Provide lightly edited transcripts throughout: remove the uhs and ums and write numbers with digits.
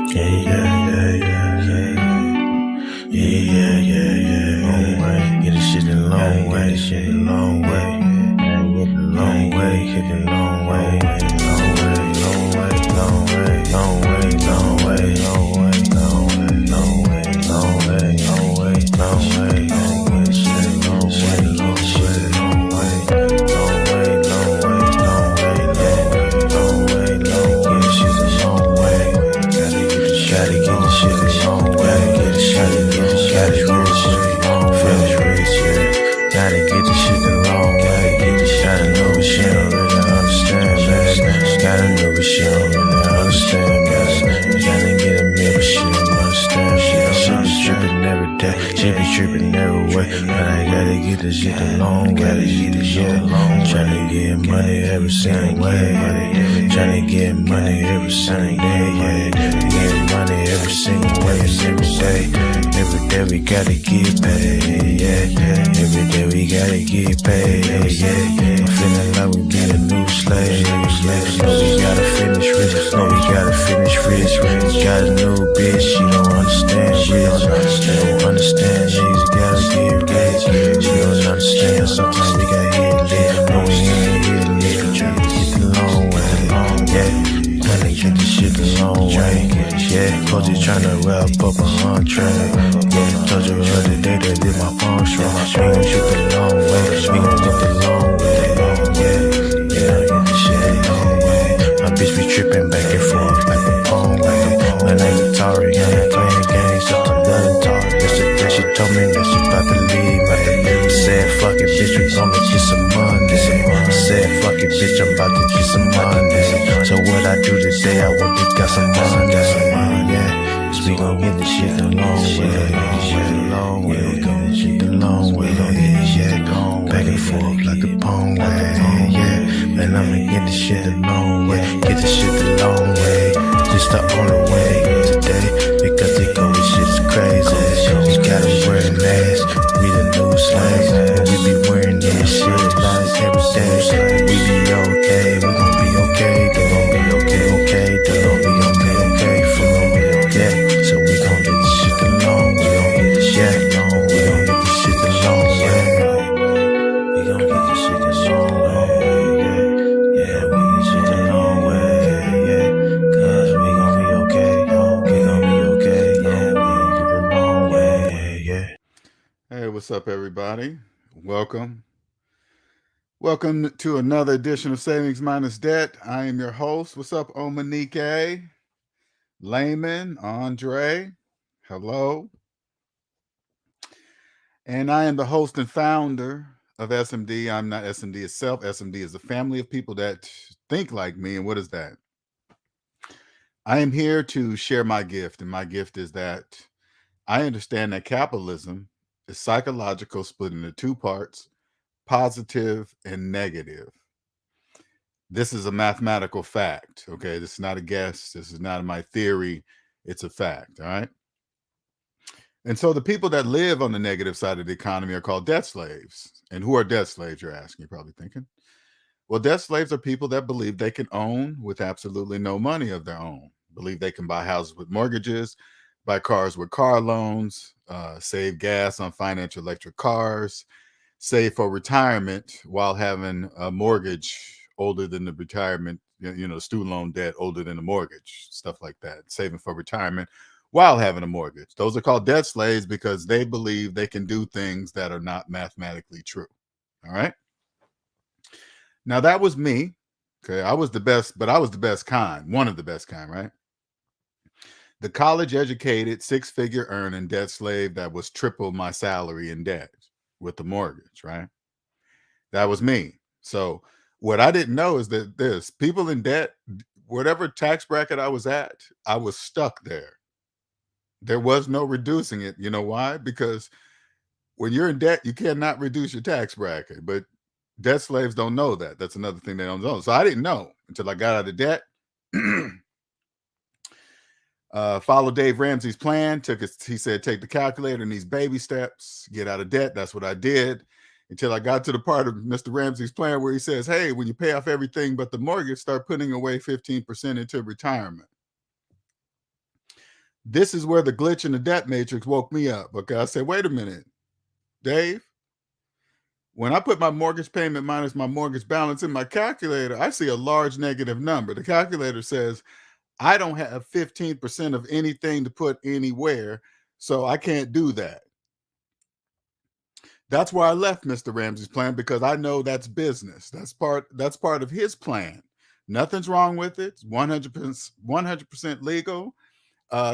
Long way, get this shit a long way, shit a long way. Long way, hit the long way, long way, long way, long way, long way, long way, long way, long way, long way, long way, long way, long way, long way, shit long way, long shit long way, long way, long way, long way, long way, long way, shit a long way. Gotta get the shit a long way, get the shit a long way, finish rich, yeah. Gotta get the shit a long way, get the shit a know what she don't really understand, man. Gotta know what she don't really understand, man. Gotta get a meal, but she don't understand. She be tripping every day, she be tripping every way. But I gotta get this shit a long way, tryna get money every single way, tryna get money every single day, yeah. Get money every single way, every day. Every day we gotta get paid, yeah. Every day we gotta get paid, yeah. I'm feeling like we be a new slave, no, we gotta finish rich, no, we gotta finish rich. Got a new bitch, she don't understand rich, she don't understand niggas gotta get rich. She don't understand, sometimes we gotta hit lit, no, we ain't hit lit, tryna get the long way, yeah. Tryna get the shit the long way, yeah. Coach is tryna wrap up a entree, yeah. Told you the other day that did my phone strong. We gon' get the long way, we gon' get the long way, yeah. Yeah, get the shit the long way. My bitch be trippin' back and forth like a phone way. My name is Tari, I ain't playing games, so I'm done Tari. Yesterday she told me that she about to leave, said fuck it, bitch, we gon' get some money. Said fuck it, bitch, I'm about to get some money. So what I do today, I went and got some money, yeah. Cause we gon' get the shit the long way, we gon' get the long way, yeah. Back and forth like a pong way, yeah. Man, I'ma get the shit the long way, get the shit the long way. Just the only way today, because they go with shit's crazy. We gotta wear a mask, we the new slaves, and we be wearing this shit like every day. We be okay, we gon' be okay, they gon' be okay, they gon' be okay for me, yeah. So we gon' get this shit the long way, we gon' get this shit the long way, we gon' get this shit the long way, we gon' get this shit the long way, yeah, we get shit the long way, yeah, cause we gon' be okay, we gon' be okay, yeah, we gon' get the long way, yeah. Hey, what's up, everybody? Welcome to another edition of Savings Minus Debt. I am your host. What's up, Omanique, Layman, Andre? Hello. And I am the host and founder of SMD. I'm not SMD itself. SMD is a family of people that think like me. And what is that? I am here to share my gift. And my gift is that I understand that capitalism is psychological, split into two parts, positive and negative. This is a mathematical fact, okay? This is not a guess. This is not my theory. It's a fact, all right? And so the people that live on the negative side of the economy are called debt slaves. And who are debt slaves, you're asking, you're probably thinking. Well, debt slaves are people that believe they can own with absolutely no money of their own, believe they can buy houses with mortgages, buy cars with car loans, save gas on financial electric cars, save for retirement while having a mortgage older than the retirement, student loan debt older than the mortgage, stuff like that, saving for retirement while having a mortgage. Those are called debt slaves because they believe they can do things that are not mathematically true. All right. Now that was me. Okay. I was the best, but I was the best kind, one of the best kind, right? The college educated, six-figure earning debt slave that was triple my salary in debt with the mortgage, right? That was me. So what I didn't know is that there's people in debt, whatever tax bracket I was at, I was stuck there. There was no reducing it. You know why? Because when you're in debt, you cannot reduce your tax bracket, but debt slaves don't know that. That's another thing they don't know. So I didn't know until I got out of debt. Follow Dave Ramsey's plan. He said, take the calculator and these baby steps, get out of debt. That's what I did until I got to the part of Mr. Ramsey's plan where he says, hey, when you pay off everything but the mortgage, start putting away 15% into retirement. This is where the glitch in the debt matrix woke me up. Okay, I said, wait a minute, Dave. When I put my mortgage payment minus my mortgage balance in my calculator, I see a large negative number. The calculator says I don't have 15% of anything to put anywhere, so I can't do that. That's why I left Mr. Ramsey's plan, because I know that's business. That's part of his plan. Nothing's wrong with it. It's 100% legal.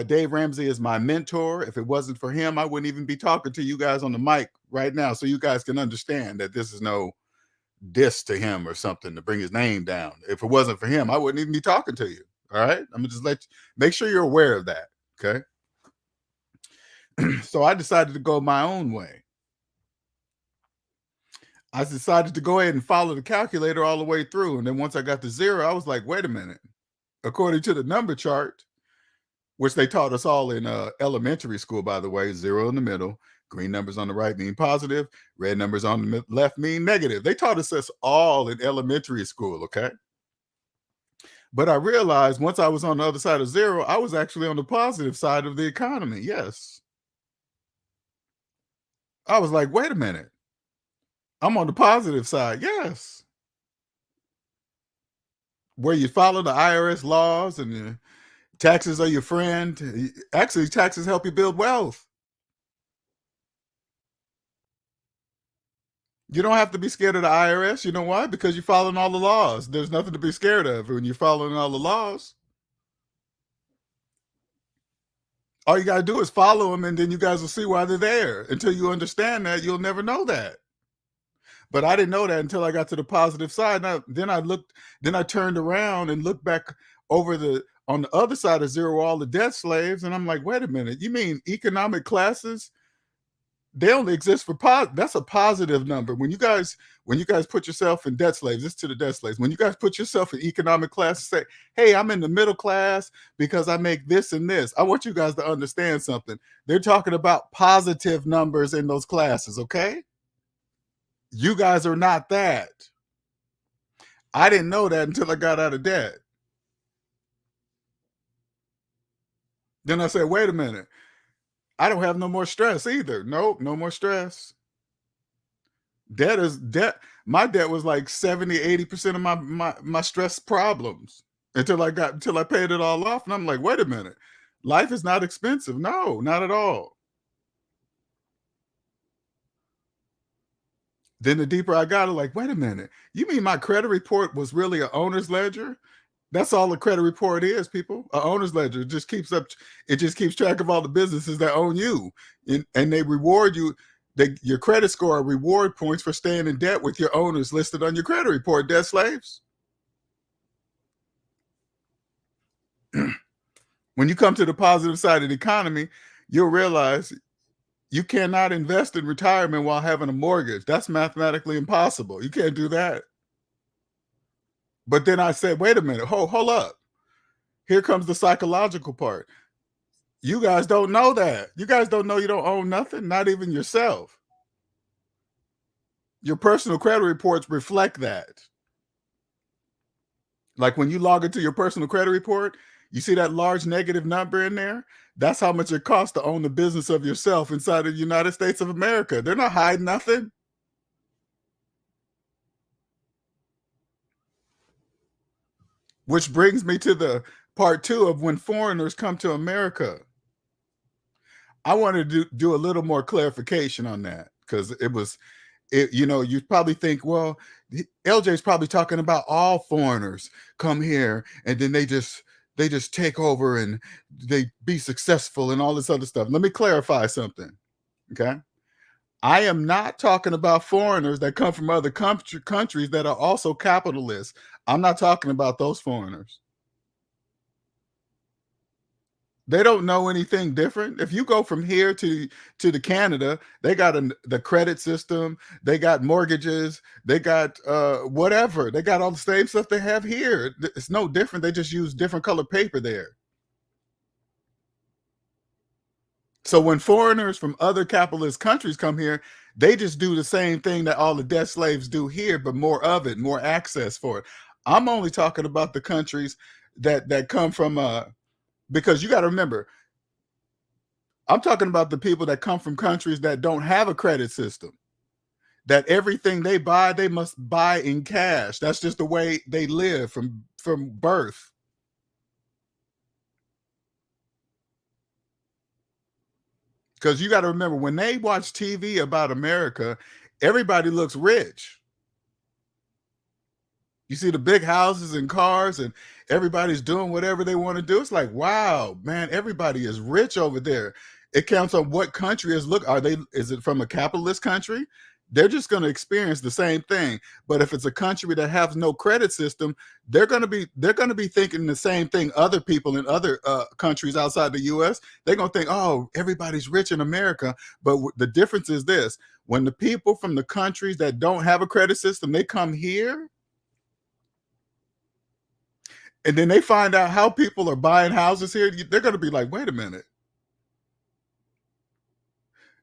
Dave Ramsey is my mentor. If it wasn't for him, I wouldn't even be talking to you guys on the mic right now, so you guys can understand that this is no diss to him or something to bring his name down. If it wasn't for him, I wouldn't even be talking to you. All right, I'm gonna just make sure you're aware of that. Okay. So I decided to go my own way. I decided to go ahead and follow the calculator all the way through, and then once I got to zero, I was like, wait a minute. According to the number chart, which they taught us all in elementary school, by the way, zero in the middle, green numbers on the right mean positive, red numbers on the left mean negative. They taught us this all in elementary school, okay? But I realized once I was on the other side of zero, I was actually on the positive side of the economy. Yes. I was like, wait a minute. I'm on the positive side. Yes. Where you follow the IRS laws and the taxes are your friend. Actually, taxes help you build wealth. You don't have to be scared of the IRS. You know why? Because you're following all the laws. There's nothing to be scared of when you're following all the laws. All you got to do is follow them, and then you guys will see why they're there. Until you understand that, you'll never know that. But I didn't know that until I got to the positive side. Now, then I turned around and looked back on the other side of zero, all the debt slaves, and I'm like, wait a minute, you mean economic classes? They only exist for that's a positive number. When you guys put yourself in debt slaves, this to the debt slaves. When you guys put yourself in economic class and say, hey, I'm in the middle class because I make this and this. I want you guys to understand something. They're talking about positive numbers in those classes, okay? You guys are not that. I didn't know that until I got out of debt. Then I said, wait a minute. I don't have no more stress either. Nope, no more stress. Debt. My debt was like 70, 80% of my stress problems until I paid it all off. And I'm like, wait a minute. Life is not expensive. No, not at all. Then the deeper I got, I'm like, wait a minute. You mean my credit report was really an owner's ledger? That's all the credit report is, people. An owner's ledger. It just keeps track of all the businesses that own you. And they reward you. Your credit score reward points for staying in debt with your owners listed on your credit report, debt slaves. When you come to the positive side of the economy, you'll realize you cannot invest in retirement while having a mortgage. That's mathematically impossible. You can't do that. But then I said, wait a minute, hold up. Here comes the psychological part. You guys don't know that. You guys don't know you don't own nothing, not even yourself. Your personal credit reports reflect that. Like when you log into your personal credit report, you see that large negative number in there? That's how much it costs to own the business of yourself inside of the United States of America. They're not hiding nothing. Which brings me to the part 2 of when foreigners come to America. I want to do a little more clarification on that, because you probably think, well, LJ's probably talking about all foreigners come here and then they just take over and they be successful and all this other stuff. Let me clarify something. Okay. I am not talking about foreigners that come from other countries that are also capitalists. I'm not talking about those foreigners. They don't know anything different. If you go from here to the Canada, they got the credit system, they got mortgages, they got whatever. They got all the same stuff they have here. It's no different. They just use different color paper there. So when foreigners from other capitalist countries come here, they just do the same thing that all the debt slaves do here, but more of it, more access for it. I'm only talking about the countries that come from because you got to remember, I'm talking about the people that come from countries that don't have a credit system, that everything they buy, they must buy in cash. That's just the way they live from birth. Because you got to remember, when they watch TV about America, everybody looks rich. You see the big houses and cars, and everybody's doing whatever they want to do. It's like, wow, man, everybody is rich over there. It counts on what country is look. Are they? Is it from a capitalist country? They're just going to experience the same thing. But if it's a country that has no credit system, they're going to be thinking the same thing. Other people in other countries outside the U.S. they're going to think, oh, everybody's rich in America. But the difference is this: when the people from the countries that don't have a credit system, they come here and then they find out how people are buying houses here, they're going to be like, wait a minute.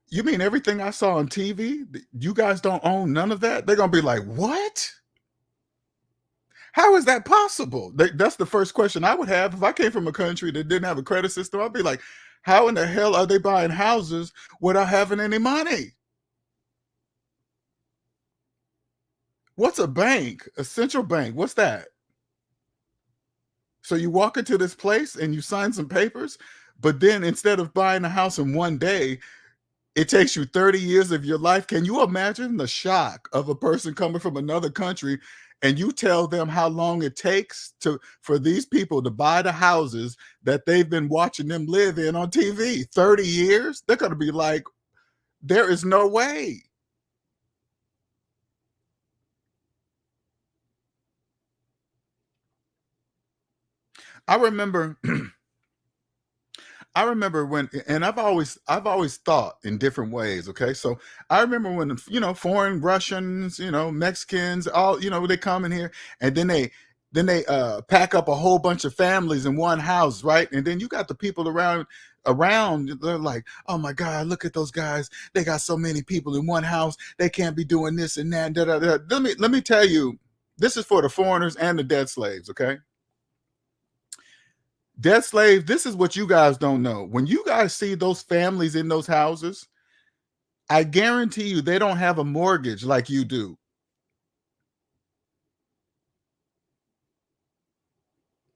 You mean everything I saw on TV? You guys don't own none of that? They're going to be like, what? How is that possible? That's the first question I would have if I came from a country that didn't have a credit system. I'd be like, how in the hell are they buying houses without having any money? What's a bank? A central bank? What's that? So you walk into this place and you sign some papers, but then instead of buying a house in one day, it takes you 30 years of your life. Can you imagine the shock of a person coming from another country and you tell them how long it takes for these people to buy the houses that they've been watching them live in on TV? 30 years? They're going to be like, there is no way. I remember I remember when, and I've always thought in different ways. Okay, so I remember when foreign Russians, Mexicans, all they come in here, and then they pack up a whole bunch of families in one house, right? And then you got the people around. They're like, oh my God, look at those guys. They got so many people in one house. They can't be doing this and that. Da, da, da. Let me tell you, this is for the foreigners and the debt slaves. Okay. Debt slaves, this is what you guys don't know. When you guys see those families in those houses, I guarantee you they don't have a mortgage like you do.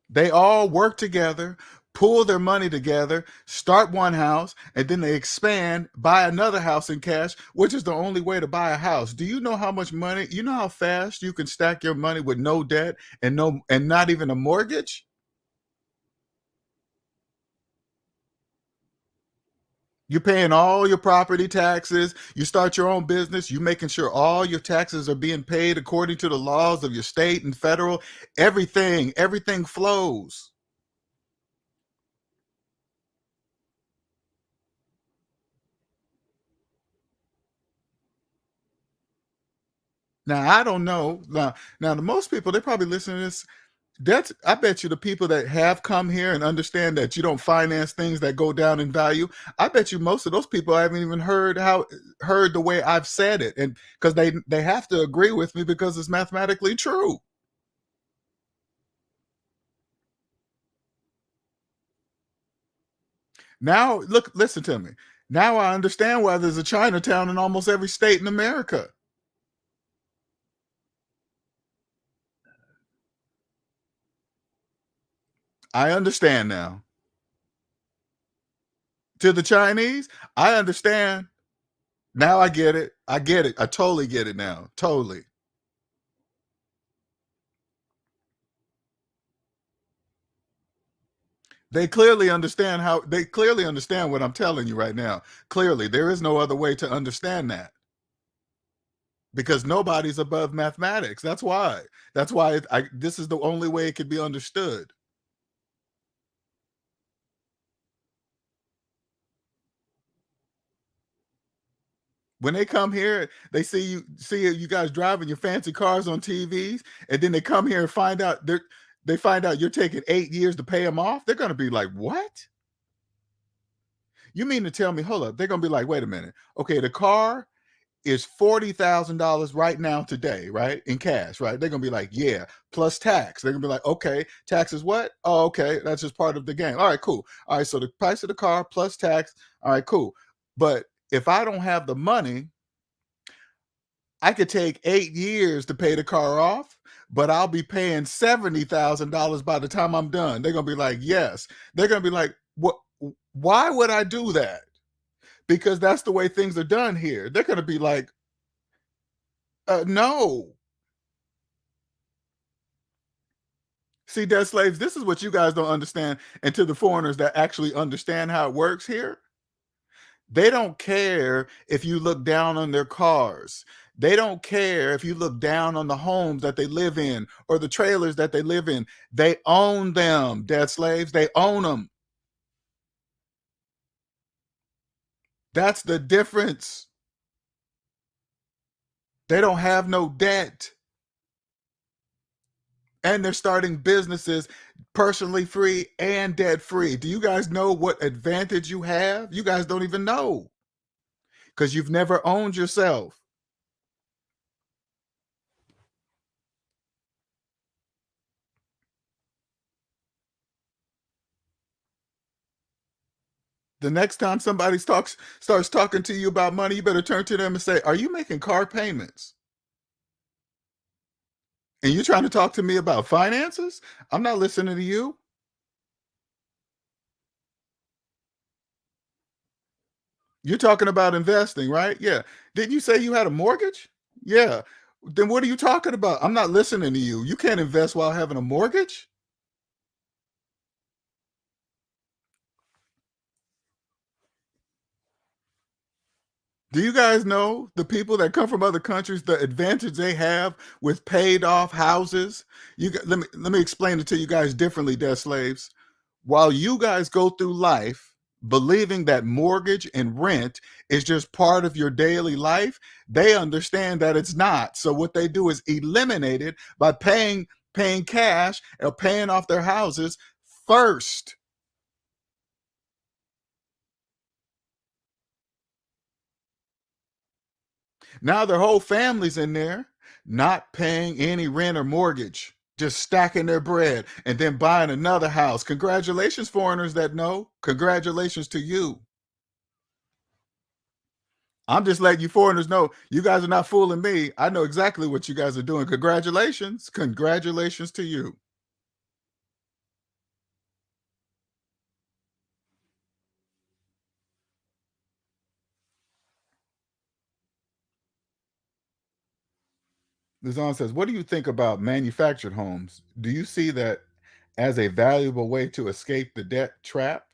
They all work together, pool their money together, start one house, and then they expand, buy another house in cash, which is the only way to buy a house. Do you know how much money, you know how fast you can stack your money with no debt and not even a mortgage? You're paying all your property taxes. You start your own business. You're making sure all your taxes are being paid according to the laws of your state and federal. Everything flows. Now, I don't know. Now, the most people, they probably listen to this. I bet you the people that have come here and understand that you don't finance things that go down in value. I bet you most of those people haven't even heard the way I've said it, and because they have to agree with me because it's mathematically true. Now, look, listen to me. Now I understand why there's a Chinatown in almost every state in America. I understand now. To the Chinese, I understand. Now I get it. I get it. I totally get it now. Totally. They clearly understand what I'm telling you right now. Clearly, there is no other way to understand that because nobody's above mathematics. That's why. That's why this is the only way it could be understood. When they come here, they see you guys driving your fancy cars on TVs, and then they come here and they find out you're taking 8 years to pay them off. They're gonna be like, "What? You mean to tell me?" Hold up. They're gonna be like, "Wait a minute. Okay, the car is $40,000 right now today, right? In cash, right? They're gonna be like, yeah, plus tax. They're gonna be like, okay, tax is what? Oh, okay, that's just part of the game. All right, cool. All right, so the price of the car plus tax. All right, cool. But if I don't have the money, I could take 8 years to pay the car off, but I'll be paying $70,000 by the time I'm done. They're gonna be like, yes. They're gonna be like, what? Why would I do that? Because that's the way things are done here. They're gonna be like, no. See, dead slaves, this is what you guys don't understand. And to the foreigners that actually understand how it works here, they don't care if you look down on their cars. They don't care if you look down on the homes that they live in or the trailers that they live in. They own them, dead slaves. They own them. That's the difference. They don't have no debt. And they're starting businesses personally free and debt free. Do you guys know what advantage you have? You guys don't even know because you've never owned yourself. The next time somebody starts talking to you about money, you better turn to them and say, are you making car payments? And you're trying to talk to me about finances? I'm not listening to you. You're talking about investing, right? Yeah. Didn't you say you had a mortgage? Yeah. Then what are you talking about? I'm not listening to you. You can't invest while having a mortgage. Do you guys know the people that come from other countries, the advantage they have with paid off houses? Let me explain it to you guys differently, dead slaves. While you guys go through life believing that mortgage and rent is just part of your daily life, they understand that it's not. So what they do is eliminate it by paying cash or paying off their houses first. Now their whole family's in there, not paying any rent or mortgage, just stacking their bread and then buying another house. Congratulations, foreigners that know. Congratulations to you. I'm just letting you foreigners know you guys are not fooling me. I know exactly what you guys are doing. Congratulations. Congratulations to you. Luzon says, what do you think about manufactured homes? Do you see that as a valuable way to escape the debt trap?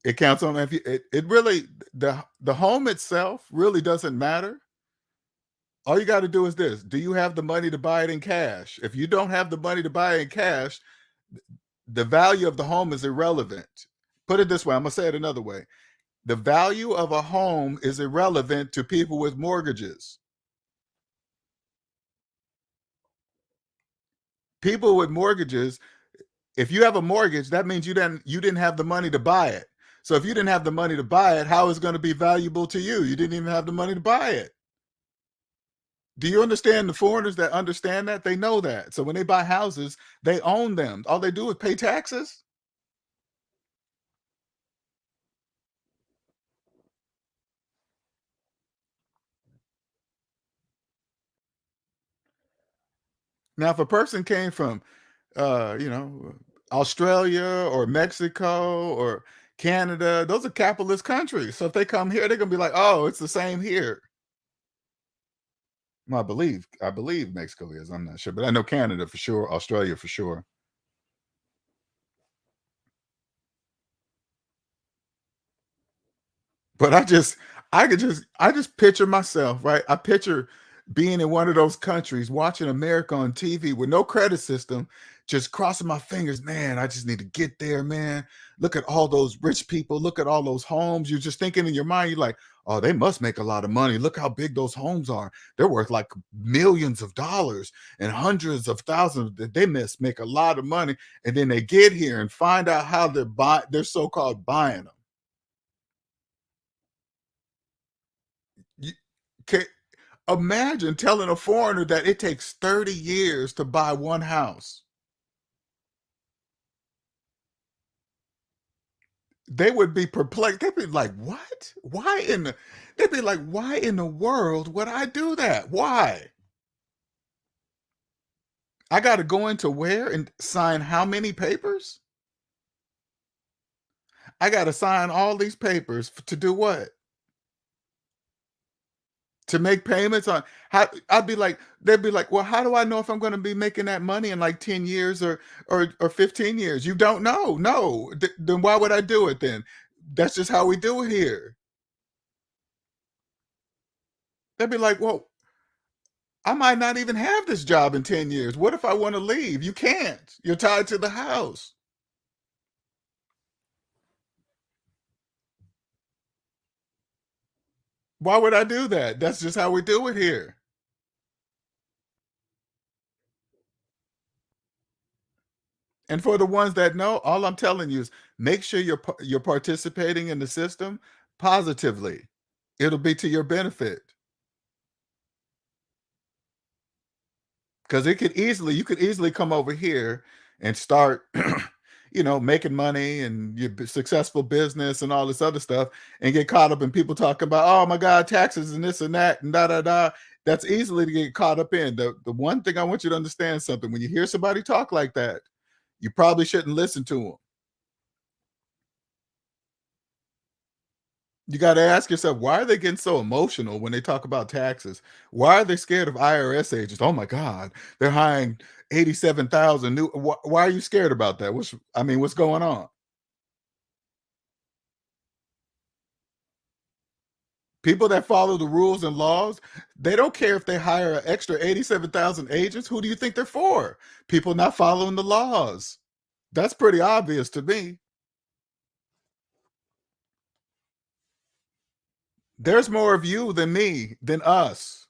It counts on if you, it really the home itself really doesn't matter. All you got to do is this: do you have the money to buy it in cash? If you don't have the money to buy it in cash, the value of the home is irrelevant. Put it this way: I'm gonna say it another way. The value of a home is irrelevant to people with mortgages. People with mortgages, if you have a mortgage, that means you didn't have the money to buy it. So if you didn't have the money to buy it, how is it going to be valuable to you? You didn't even have the money to buy it. Do you understand the foreigners that understand that? They know that. So when they buy houses, they own them. All they do is pay taxes. Now, if a person came from, you know, Australia or Mexico or Canada, those are capitalist countries. So if they come here, they're gonna be like, "Oh, it's the same here." Well, I believe Mexico is. I'm not sure, but I know Canada for sure, Australia for sure. But I just picture myself, right? I picture being in one of those countries, watching America on TV with no credit system, just crossing my fingers. Man, I just need to get there, man. Look at all those rich people. Look at all those homes. You're just thinking in your mind, you're like, oh, they must make a lot of money. Look how big those homes are. They're worth like millions of dollars and hundreds of thousands. They must make a lot of money. And then they get here and find out how they're so-called buying them. Can, imagine telling a foreigner that it takes 30 years to buy one house. They would be perplexed. They'd be like, what? They'd be like, why in the world would I do that? Why? I got to go into where and sign how many papers? I got to sign all these papers to do what? To make payments on how I'd be like, they'd be like, well, how do I know if I'm going to be making that money in like 10 years or 15 years? You don't know. No. Then why would I do it then? That's just how we do it here. They'd be like, well, I might not even have this job in 10 years. What if I want to leave? You can't. You're tied to the house. Why would I do that? That's just how we do it here. And for the ones that know, all I'm telling you is make sure you're participating in the system positively. It'll be to your benefit. Because you could easily come over here and start making money and your successful business and all this other stuff and get caught up in people talking about, oh my God, taxes and this and that and da da da. That's easily to get caught up in. The one thing I want you to understand something, when you hear somebody talk like that, you probably shouldn't listen to them. You got to ask yourself, why are they getting so emotional when they talk about taxes? Why are they scared of IRS agents? Oh my God, they're hiring 87,000 new. Why are you scared about that? What's going on? People that follow the rules and laws, they don't care if they hire an extra 87,000 agents. Who do you think they're for? People not following the laws. That's pretty obvious to me. There's more of you than me, than us.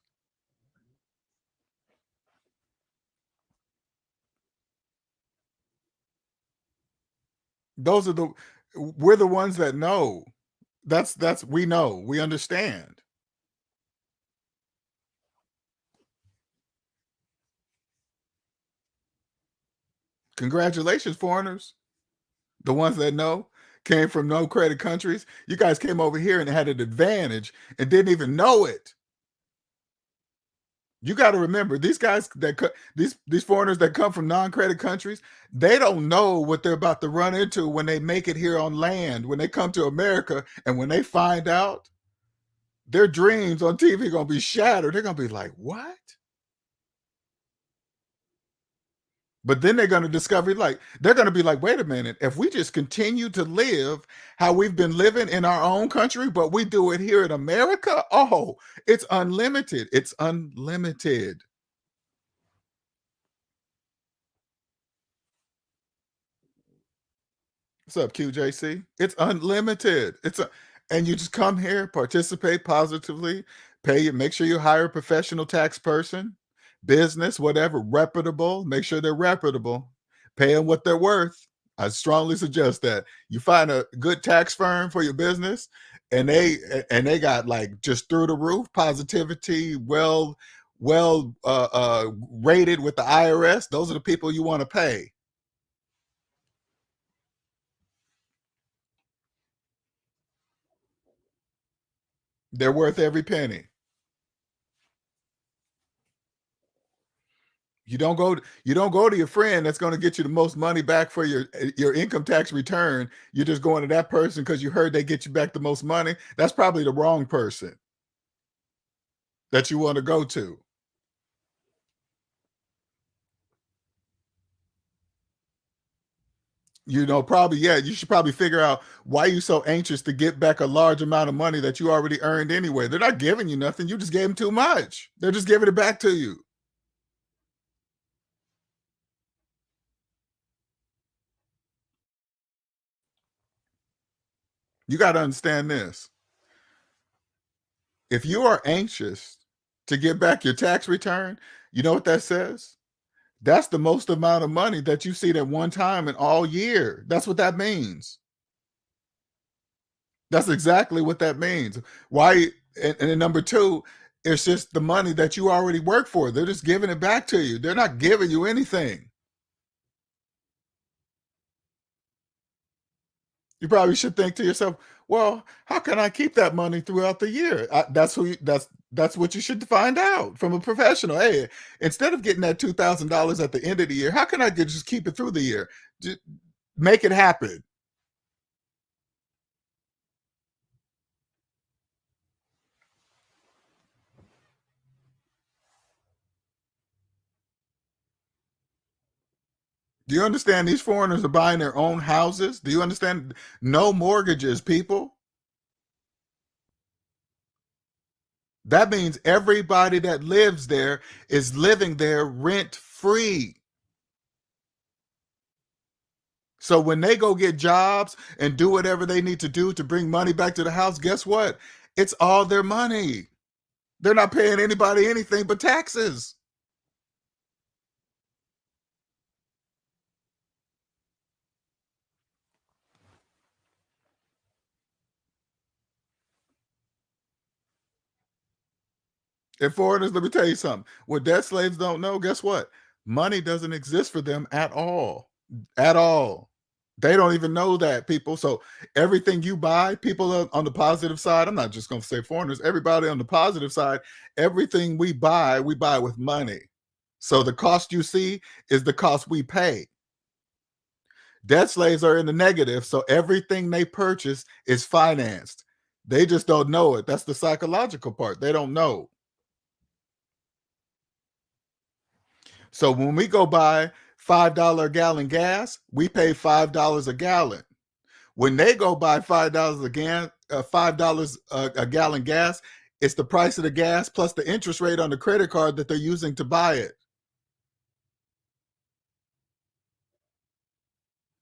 Those are the we're the ones that know. That's we know. We understand. Congratulations, foreigners. The ones that know came from no credit countries. You guys came over here and had an advantage and didn't even know it. You got to remember these guys these foreigners that come from non-credit countries, they don't know what they're about to run into when they make it here on land, when they come to America and when they find out their dreams on TV are going to be shattered. They're going to be like, "What?" But then they're going to discover, like, they're going to be like, wait a minute, if we just continue to live how we've been living in our own country, but we do it here in America, oh, it's unlimited. It's unlimited. What's up, QJC? It's unlimited. And you just come here, participate positively, make sure you hire a professional tax person, business, whatever, reputable. Make sure they're reputable. Pay them what they're worth. I strongly suggest that you find a good tax firm for your business, and they got like just through the roof positivity, rated with the IRS. Those are the people you want to pay. They're worth every penny. You don't go to your friend that's going to get you the most money back for your income tax return. You're just going to that person because you heard they get you back the most money. That's probably the wrong person that you want to go to. Probably, yeah, you should probably figure out why you so anxious to get back a large amount of money that you already earned anyway. They're not giving you nothing. You just gave them too much. They're just giving it back to you. You got to understand this. If you are anxious to get back your tax return, you know what that says? That's the most amount of money that you see at one time in all year. That's what that means. That's exactly what that means. Why? And then number two, It's just the money that you already work for. They're just giving it back to you. They're not giving you anything. You probably should think to yourself, well, how can I keep that money throughout the year? That's what you should find out from a professional. Hey, instead of getting that $2,000 at the end of the year, how can I just keep it through the year? Just make it happen. Do you understand these foreigners are buying their own houses? Do you understand? No mortgages, people. That means everybody that lives there is living there rent free. So when they go get jobs and do whatever they need to do to bring money back to the house, guess what? It's all their money. They're not paying anybody anything but taxes. And foreigners, let me tell you something. What debt slaves don't know, guess what? Money doesn't exist for them at all. At all. They don't even know that, people. So everything you buy, people on the positive side, I'm not just going to say foreigners, everybody on the positive side, everything we buy with money. So the cost you see is the cost we pay. Debt slaves are in the negative, so everything they purchase is financed. They just don't know it. That's the psychological part. They don't know. So when we go buy $5 a gallon gas, we pay $5 a gallon. When they go buy $5 a gallon gas, it's the price of the gas plus the interest rate on the credit card that they're using to buy it.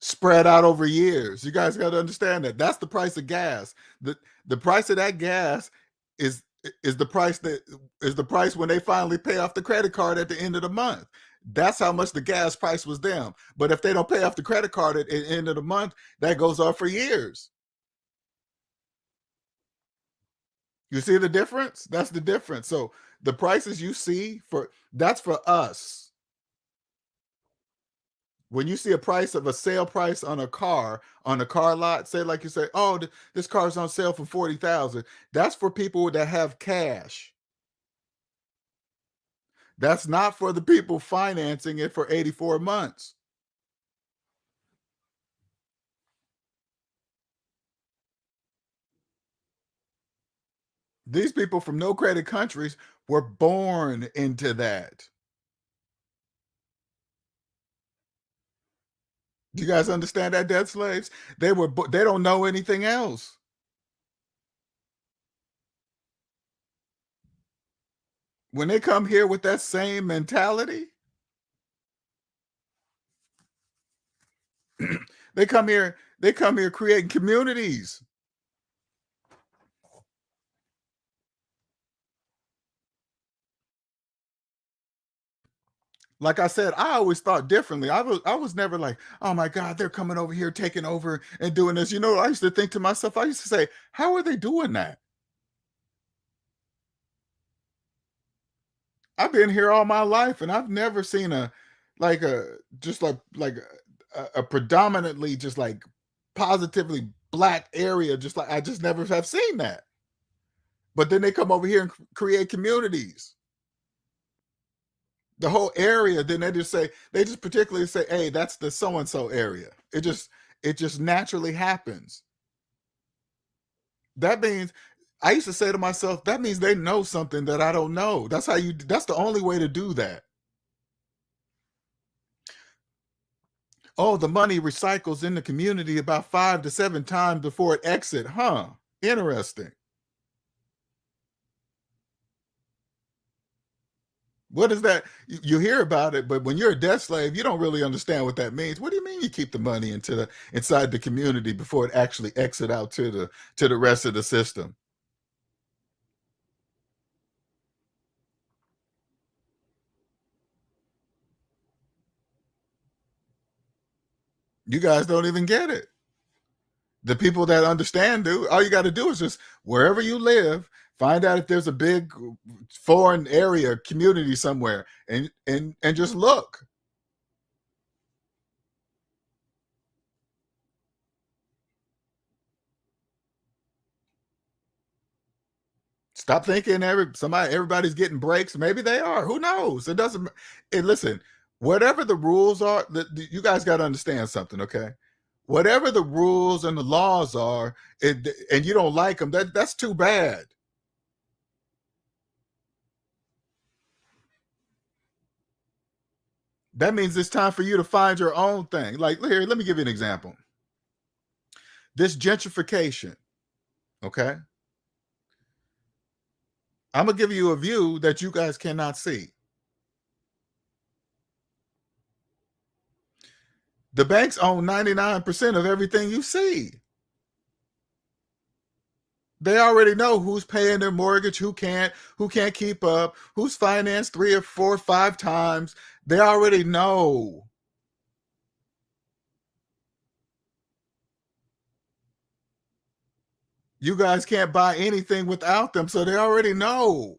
Spread out over years. You guys got to understand that. That's the price of gas. The price of that gas is is the price that is the price when they finally pay off the credit card at the end of the month. That's how much the gas price was them. But if they don't pay off the credit card at the end of the month, that goes off for years. You see the difference? That's the difference. So the prices you see that's for us. When you see a price of a sale price on a car lot, say like you say, oh, this car's on sale for 40,000. That's for people that have cash. That's not for the people financing it for 84 months. These people from no credit countries were born into that. Do you guys understand that, debt slaves? They don't know anything else. When they come here with that same mentality, they come here creating communities. Like I said, I always thought differently. I was never like, oh my God, they're coming over here, taking over and doing this. You know, I used to think to myself, I used to say, how are they doing that? I've been here all my life and I've never seen a like a just like a predominantly just like positively black area, just like I just never have seen that. But then they come over here and create communities. The whole area, then they just particularly say, hey, that's the so and so area. It just naturally happens. That means I used to say to myself, that means they know something that I don't know. That's the only way to do that. Oh, the money recycles in the community about 5 to 7 times before it exit. Huh. Interesting. What is that? You hear about it, but when you're a debt slave, you don't really understand what that means. What do you mean you keep the money inside the community before it actually exit out to the rest of the system? You guys don't even get it. The people that understand do. All you got to do is just wherever you live, Find out if there's a big foreign area community somewhere, and just look. Stop thinking everybody's getting breaks. Maybe they are. Who knows? It doesn't. And listen, whatever the rules are, you guys got to understand something, okay? Whatever the rules and the laws are, and you don't like them, that's too bad. That means it's time for you to find your own thing. Like here, let me give you an example. This gentrification, okay? I'm gonna give you a view that you guys cannot see. The banks own 99% of everything you see. They already know who's paying their mortgage, who can't keep up, who's financed 3 or 4 or 5 times. They already know. You guys can't buy anything without them, so they already know.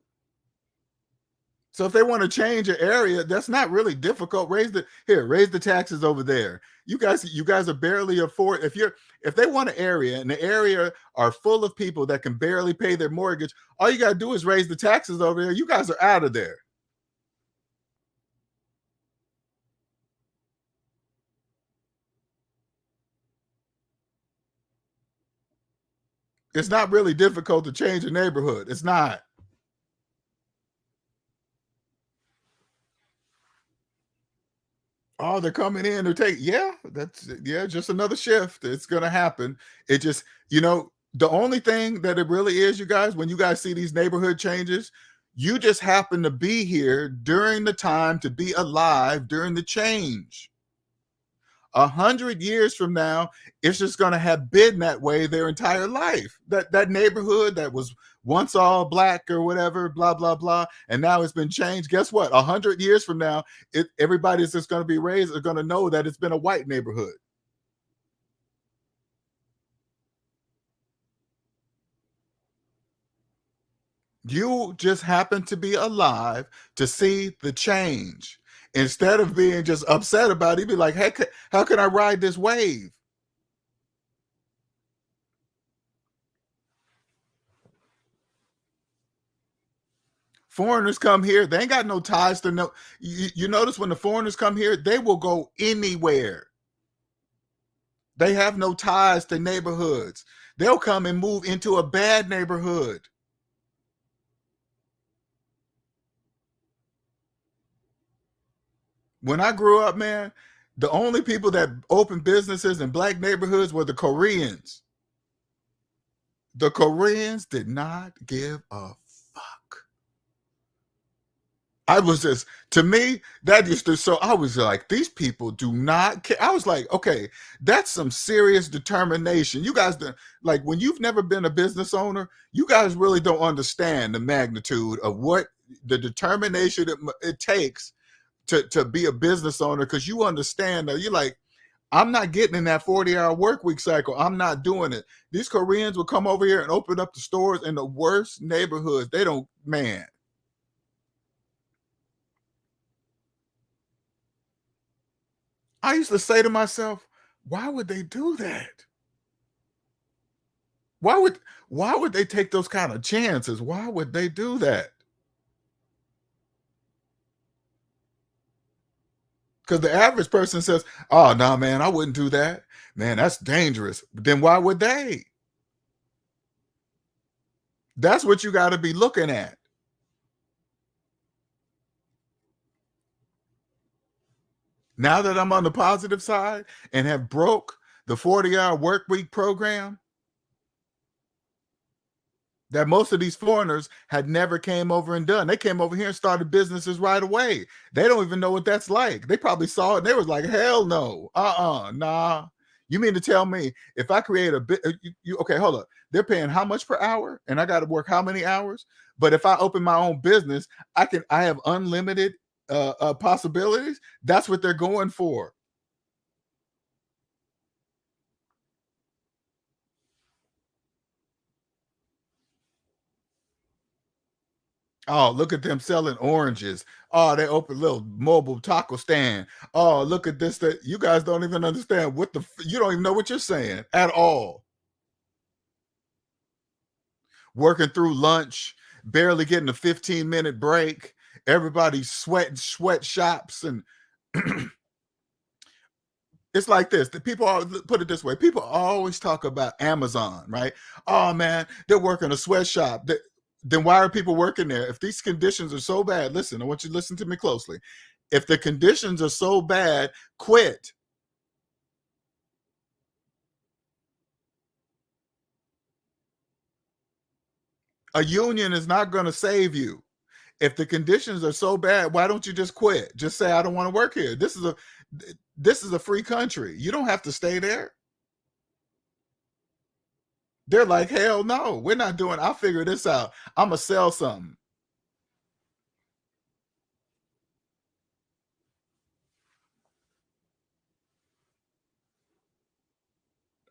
So if they want to change your area, that's not really difficult. Raise the taxes over there. You guys are barely afford. If they want an area and the area are full of people that can barely pay their mortgage, all you gotta do is raise the taxes over there. You guys are out of there. It's not really difficult to change a neighborhood. It's not. Oh, they're coming in. Yeah, just another shift. It's gonna happen. It just, the only thing that it really is, you guys, when you guys see these neighborhood changes, you just happen to be here during the time to be alive during the change. 100 years from now, it's just going to have been that way their entire life. That neighborhood that was once all black or whatever, blah blah blah, and now it's been changed. Guess what? 100 years from now, everybody's just going to be raised are going to know that it's been a white neighborhood. You just happen to be alive to see the change. Instead of being just upset about it, be like, hey, how can I ride this wave? Foreigners come here, they ain't got no ties to no. You notice when the foreigners come here, they will go anywhere. They have no ties to neighborhoods. They'll come and move into a bad neighborhood. When I grew up, man, the only people that opened businesses in black neighborhoods were the Koreans. The Koreans did not give a fuck. I was just, to me, that used to, so I was like, these people do not care. I was like, okay, that's some serious determination. You guys, like, when you've never been a business owner, you guys really don't understand the magnitude of what the determination it takes to be a business owner, because you understand that you're like, I'm not getting in that 40-hour work week cycle. I'm not doing it. These Koreans will come over here and open up the stores in the worst neighborhoods. They don't, man. I used to say to myself, why would they do that? Why would why would they take those kind of chances? Why would they do that? Because the average person says, oh no, man, I wouldn't do that. Man, that's dangerous. Then why would they? That's what you got to be looking at. Now that I'm on the positive side and have broke the 40-hour work week program, that most of these foreigners had never came over and done. They came over here and started businesses right away. They don't even know what that's like. They probably saw it and they was like, hell no, nah. You mean to tell me if I create a bit, okay, hold up. They're paying how much per hour and I got to work how many hours? But if I open my own business, I have unlimited possibilities. That's what they're going for. Oh, look at them selling oranges. Oh, they open a little mobile taco stand. Oh, look at this. That you guys don't even understand what you don't even know what you're saying at all. Working through lunch, barely getting a 15-minute break. Everybody's sweating sweatshops, and it's like this. The people put it this way. People always talk about Amazon, right? Oh man, they're working a sweatshop. Then why are people working there? If these conditions are so bad, listen, I want you to listen to me closely. If the conditions are so bad, quit. A union is not going to save you. If the conditions are so bad, why don't you just quit? Just say, I don't want to work here. This is a free country. You don't have to stay there. They're like, hell no, we're not doing. I'll figure this out. I'm gonna sell something.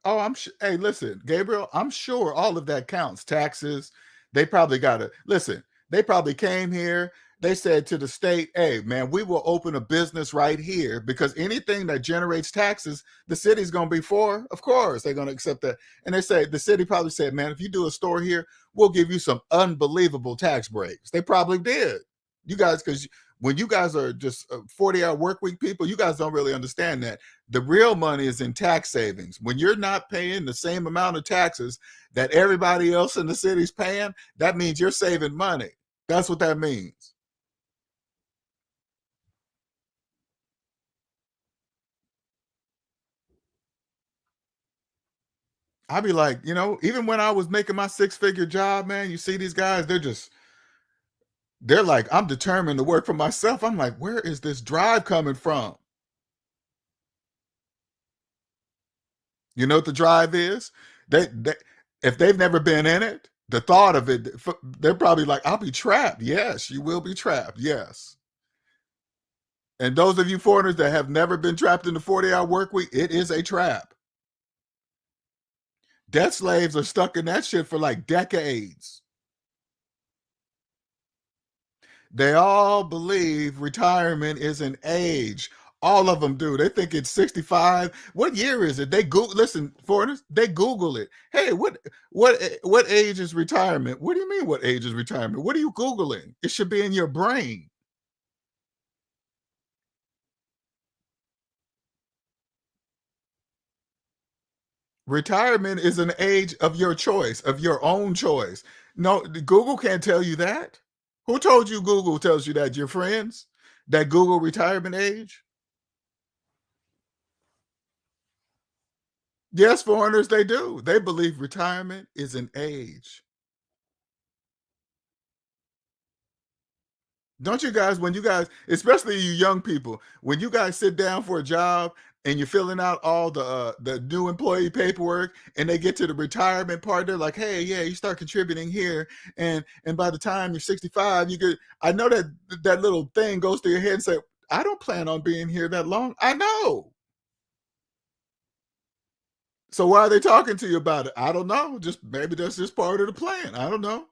Oh, hey, listen, Gabriel, I'm sure all of that counts. Taxes, they probably got to listen. They probably came here. They said to the state, hey, man, we will open a business right here because anything that generates taxes, the city's going to be for. Of course, they're going to accept that. And they say, the city probably said, man, if you do a store here, we'll give you some unbelievable tax breaks. They probably did. You guys, because when you guys are just 40-hour work week people, you guys don't really understand that the real money is in tax savings. When you're not paying the same amount of taxes that everybody else in the city's paying, that means you're saving money. That's what that means. I'd be like, even when I was making my six-figure job, man, you see these guys, they're like, I'm determined to work for myself. I'm like, where is this drive coming from? You know what the drive is? They if they've never been in it, the thought of it, they're probably like, I'll be trapped. Yes, you will be trapped. Yes. And those of you foreigners that have never been trapped in the 40-hour work week, it is a trap. Debt slaves are stuck in that shit for like decades. They all believe retirement is an age. All of them do. They think it's 65. What year is it? They Google. Listen, foreigners, they Google it. Hey, what age is retirement? What do you mean? What age is retirement? What are you Googling? It should be in your brain. Retirement is an age of your choice, of your own choice. No, Google can't tell you that. Who told you Google tells you that? Your friends? That Google retirement age? Yes, foreigners, they do. They believe retirement is an age. Don't you guys, when you guys, especially you young people, when you guys sit down for a job and you're filling out all the new employee paperwork and they get to the retirement part, they're like, hey, yeah, you start contributing here. And by the time you're 65, you get, I know that little thing goes through your head and say, I don't plan on being here that long. I know. So why are they talking to you about it? I don't know. Just maybe that's just part of the plan. I don't know.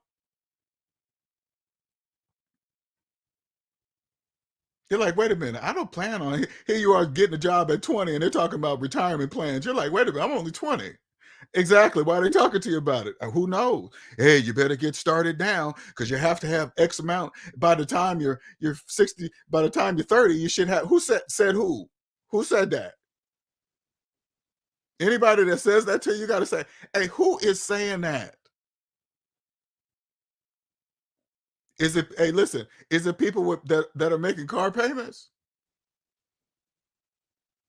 You're like, wait a minute, I don't plan on it. Here you are getting a job at 20 and they're talking about retirement plans. You're like, wait a minute, I'm only 20. Exactly. Why are they talking to you about it? Who knows? Hey, you better get started now because you have to have X amount by the time you're 60, by the time you're 30, you should have who said who? Who said that? Anybody that says that to you, you gotta say, hey, who is saying that? Is it hey, listen, is it people that are making car payments?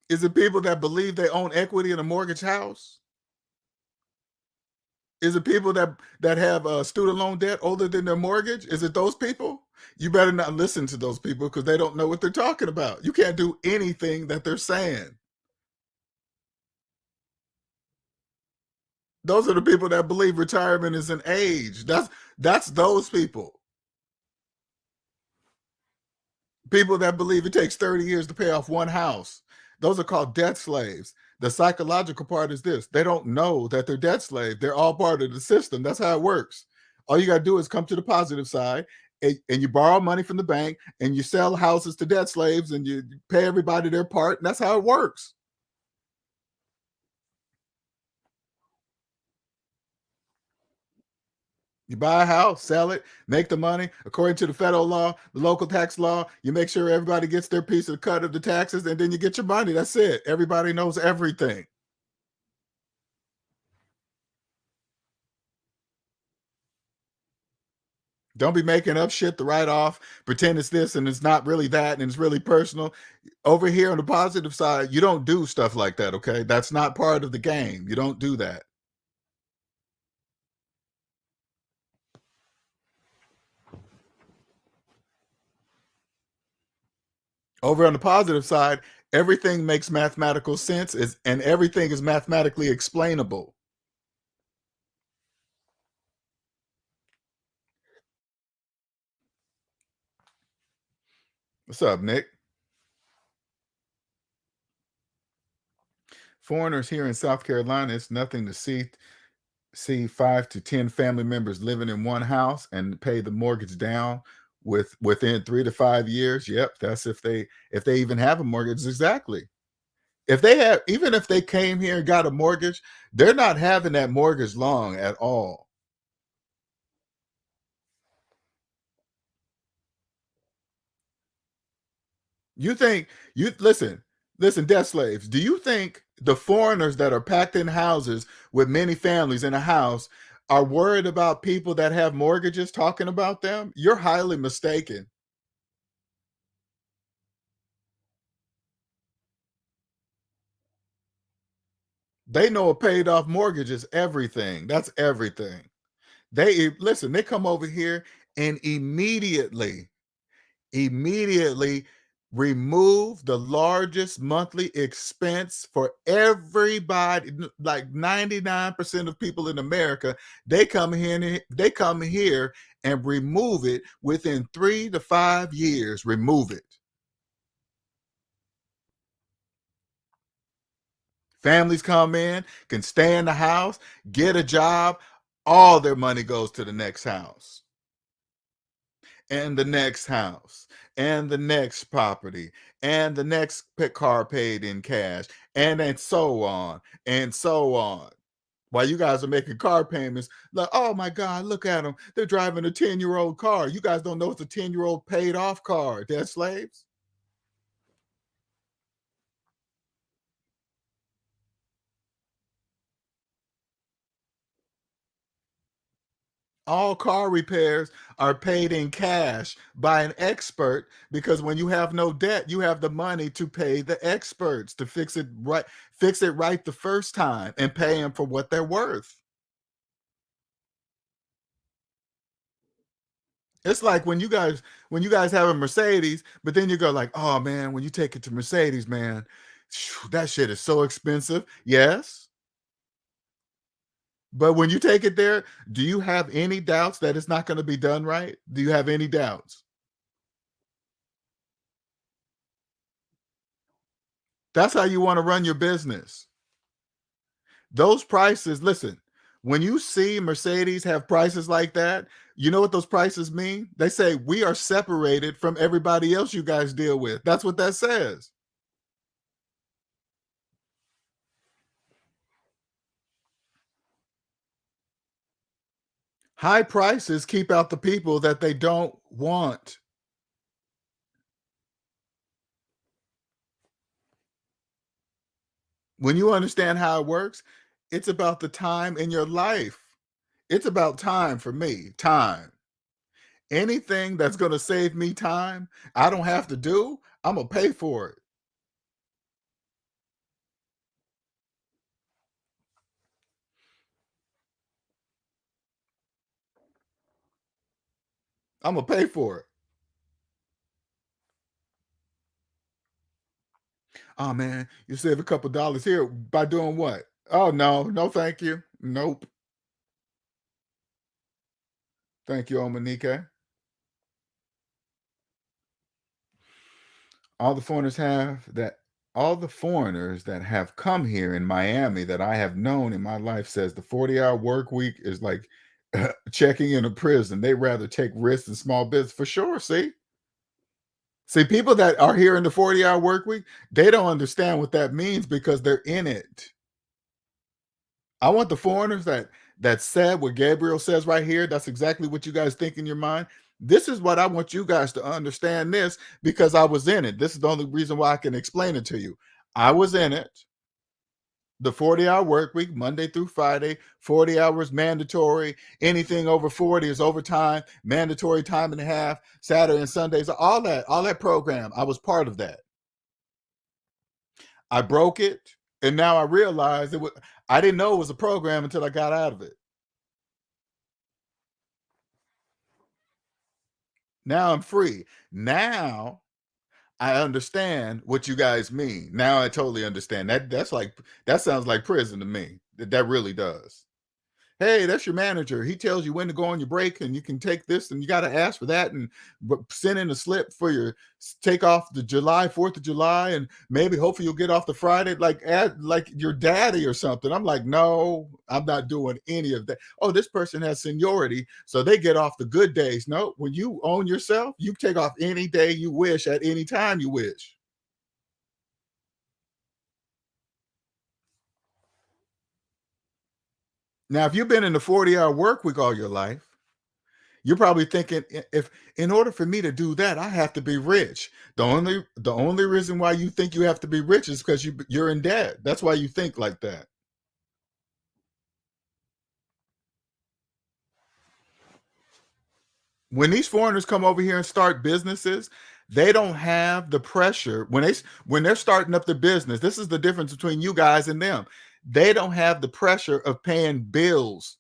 Is it people that believe they own equity in a mortgage house? Is it people that have student loan debt older than their mortgage? Is it those people? You better not listen to those people because they don't know what they're talking about. You can't do anything that they're saying. Those are the people that believe retirement is an age. That's those people. People that believe it takes 30 years to pay off one house. Those are called debt slaves. The psychological part is this: they don't know that they're debt slave. They're all part of the system. That's how it works. All you got to do is come to the positive side and you borrow money from the bank and you sell houses to debt slaves and you pay everybody their part, and that's how it works. You buy a house, sell it, make the money according to the federal law, the local tax law. You make sure everybody gets their piece of the cut of the taxes, and then you get your money. That's it. Everybody knows everything. Don't be making up shit to write off, pretend it's this and it's not really that, and it's really personal. Over here on the positive side, you don't do stuff like that, okay? That's not part of the game. You don't do that. Over on the positive side, everything makes mathematical sense and everything is mathematically explainable. What's up, Nick? Foreigners here in South Carolina, it's nothing to see 5 to 10 family members living in one house and pay the mortgage down within 3 to 5 years. Yep, that's if they even have a mortgage. Exactly. If they have, even if they came here and got a mortgage, they're not having that mortgage long at all. You think you listen, debt slaves. Do you think the foreigners that are packed in houses with many families in a house are worried about people that have mortgages talking about them? You're highly mistaken. They know a paid off mortgage is everything. That's everything. Listen, they come over here and immediately remove the largest monthly expense for everybody. Like 99% of people in America, they come here and remove it within 3 to 5 years. Remove it. Families come in, can stay in the house, get a job, all their money goes to the next house and the next house and the next property and the next car paid in cash and so on and so on. While you guys are making car payments, like, oh my God, look at them. They're driving a 10-year-old car. You guys don't know it's a 10-year-old paid off car. They're slaves. All car repairs are paid in cash by an expert because when you have no debt, you have the money to pay the experts to fix it right the first time and pay them for what they're worth. It's like when you guys have a Mercedes, but then you go like, "Oh man, when you take it to Mercedes, man, that shit is so expensive." Yes, but when you take it there, do you have any doubts that it's not going to be done right? Do you have any doubts? That's how you want to run your business. Those prices, listen, when you see Mercedes have prices like that, you know what those prices mean? They say we are separated from everybody else you guys deal with. That's what that says. High prices keep out the people that they don't want. When you understand how it works, it's about the time in your life. It's about time for me, time. Anything that's going to save me time, I don't have to do, I'm going to pay for it. I'm going to pay for it. Oh man, you save a couple dollars here by doing what? Oh no, no, thank you. Nope. Thank you, Omanike. All the foreigners have that all the foreigners that have come here in Miami that I have known in my life says the 40-hour work week is like checking in a prison. They rather take risks in small business for sure. See, people that are here in the 40-hour work week, they don't understand what that means because they're in it. I want the foreigners that said what Gabriel says right here. That's exactly what you guys think in your mind. This is what I want you guys to understand this because I was in it. This is the only reason why I can explain it to you. I was in it. The 40-hour work week, Monday through Friday, 40 hours mandatory. Anything over 40 is overtime, mandatory time and a half, Saturday and Sundays, all that program. I was part of that. I broke it, and now I realized I didn't know it was a program until I got out of it. Now I'm free. Now I understand what you guys mean. Now I totally understand. That sounds like prison to me. That really does. Hey, that's your manager. He tells you when to go on your break, and you can take this, and you got to ask for that, and send in a slip for your take off the 4th of July, and maybe hopefully you'll get off the Friday, like your daddy or something. I'm like, no, I'm not doing any of that. Oh, this person has seniority, so they get off the good days. No, when you own yourself, you take off any day you wish at any time you wish. Now, if you've been in the 40-hour work week all your life, you're probably thinking, if in order for me to do that, I have to be rich. The only reason why you think you have to be rich is because you're in debt. That's why you think like that. When these foreigners come over here and start businesses, they don't have the pressure when they're starting up the business. This is the difference between you guys and them. They don't have the pressure of paying bills,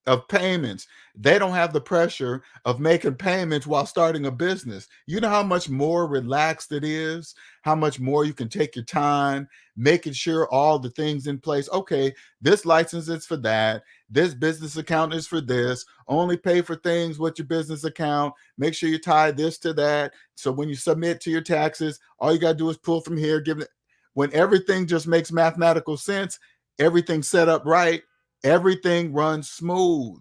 of payments. They don't have the pressure of making payments while starting a business. You know how much more relaxed it is, how much more you can take your time, making sure all the things in place. Okay, this license is for that. This business account is for this. Only pay for things with your business account. Make sure you tie this to that. So when you submit to your taxes, all you got to do is pull from here, give it. When everything just makes mathematical sense, everything's set up right, everything runs smooth.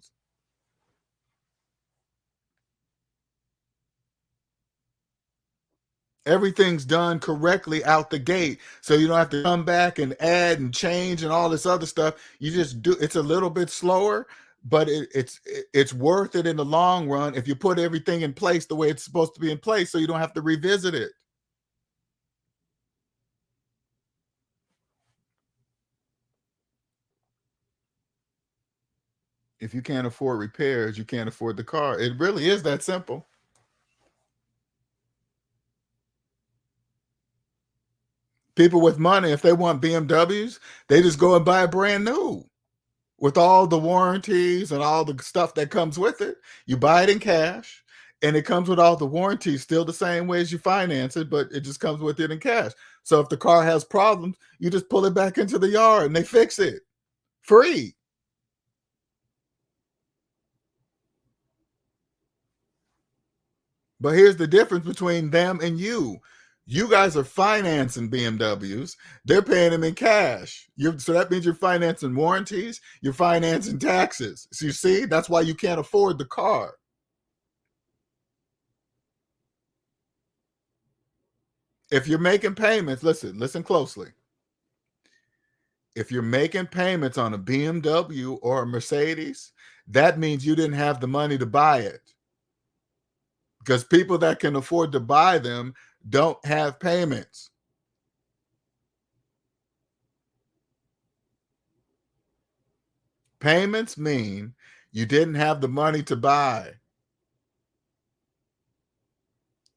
Everything's done correctly out the gate. So you don't have to come back and add and change and all this other stuff. You just do. It's a little bit slower, but it's worth it in the long run if you put everything in place the way it's supposed to be in place so you don't have to revisit it. If you can't afford repairs, you can't afford the car. It really is that simple. People with money, if they want BMWs, they just go and buy a brand new with all the warranties and all the stuff that comes with it. You buy it in cash, and it comes with all the warranties still the same way as you finance it, but it just comes with it in cash. So if the car has problems, you just pull it back into the yard and they fix it free. But here's the difference between them and you. You guys are financing BMWs. They're paying them in cash. So that means you're financing warranties. You're financing taxes. So you see, that's why you can't afford the car. If you're making payments, listen closely. If you're making payments on a BMW or a Mercedes, that means you didn't have the money to buy it. Because people that can afford to buy them don't have payments. Payments mean you didn't have the money to buy.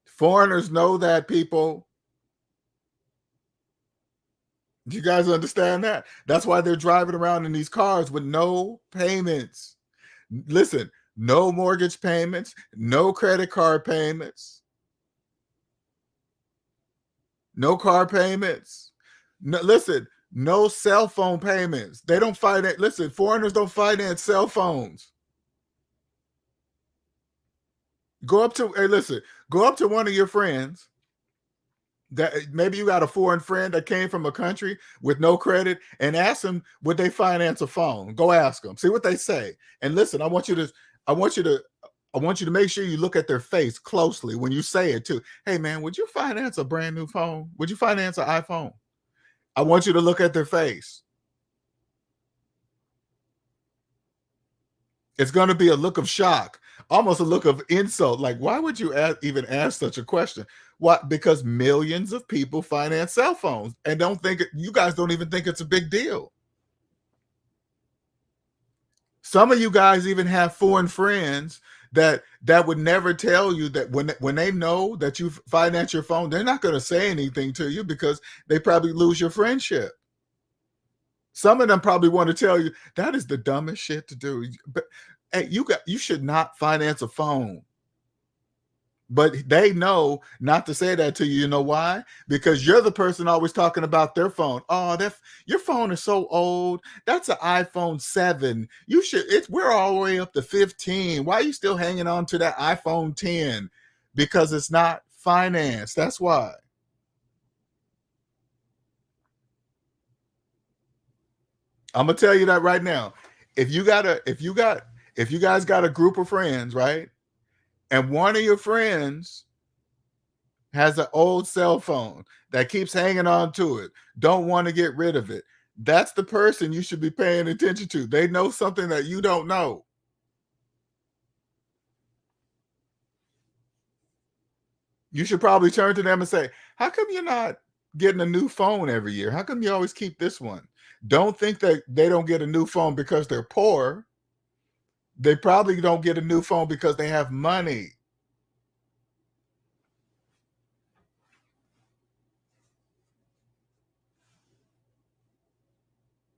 Foreigners know that, people. Do you guys understand that? That's why they're driving around in these cars with no payments. Listen, no mortgage payments, no credit card payments, no car payments. No, listen, no cell phone payments. They don't finance. Listen, foreigners don't finance cell phones. Go up to, hey, listen, go up to one of your friends, That maybe you got a foreign friend that came from a country with no credit, and ask them, would they finance a phone? Go ask them, see what they say. And listen, I want you to make sure you look at their face closely when you say it too. Hey man, would you finance a brand new phone? Would you finance an iPhone? I want you to look at their face. It's going to be a look of shock, almost a look of insult. Like, why would you even ask such a question? What? Because millions of people finance cell phones and you guys don't even think it's a big deal. Some of you guys even have foreign friends that would never tell you that when they know that you finance your phone, they're not going to say anything to you because they probably lose your friendship. Some of them probably want to tell you that is the dumbest shit to do. But hey, you should not finance a phone. But they know not to say that to you. You know why? Because you're the person always talking about their phone. Oh, your phone is so old. That's an iPhone 7. We're all the way up to 15. Why are you still hanging on to that iPhone 10? Because it's not financed. That's why. I'm gonna tell you that right now. If you guys got a group of friends, right? And one of your friends has an old cell phone that keeps hanging on to it, don't want to get rid of it. That's the person you should be paying attention to. They know something that you don't know. You should probably turn to them and say, how come you're not getting a new phone every year? How come you always keep this one? Don't think that they don't get a new phone because they're poor. They probably don't get a new phone because they have money.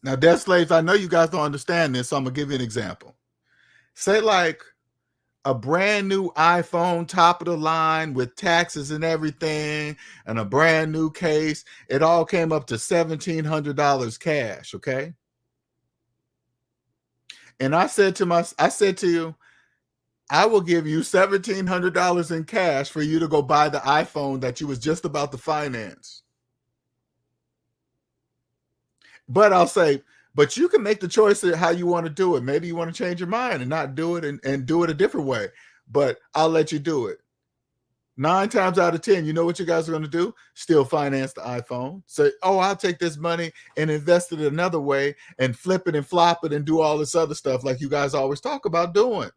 Now, debt slaves, I know you guys don't understand this, so I'm going to give you an example. Say like a brand new iPhone, top of the line with taxes and everything, and a brand new case. It all came up to $1,700 cash, okay? And I said to you, I will give you $1,700 in cash for you to go buy the iPhone that you was just about to finance. But I'll say, but you can make the choice of how you want to do it. Maybe you want to change your mind and not do it and do it a different way. But I'll let you do it. 9 times out of 10, you know what you guys are going to do? Still finance the iPhone. Say, oh, I'll take this money and invest it another way and flip it and flop it and do all this other stuff like you guys always talk about doing.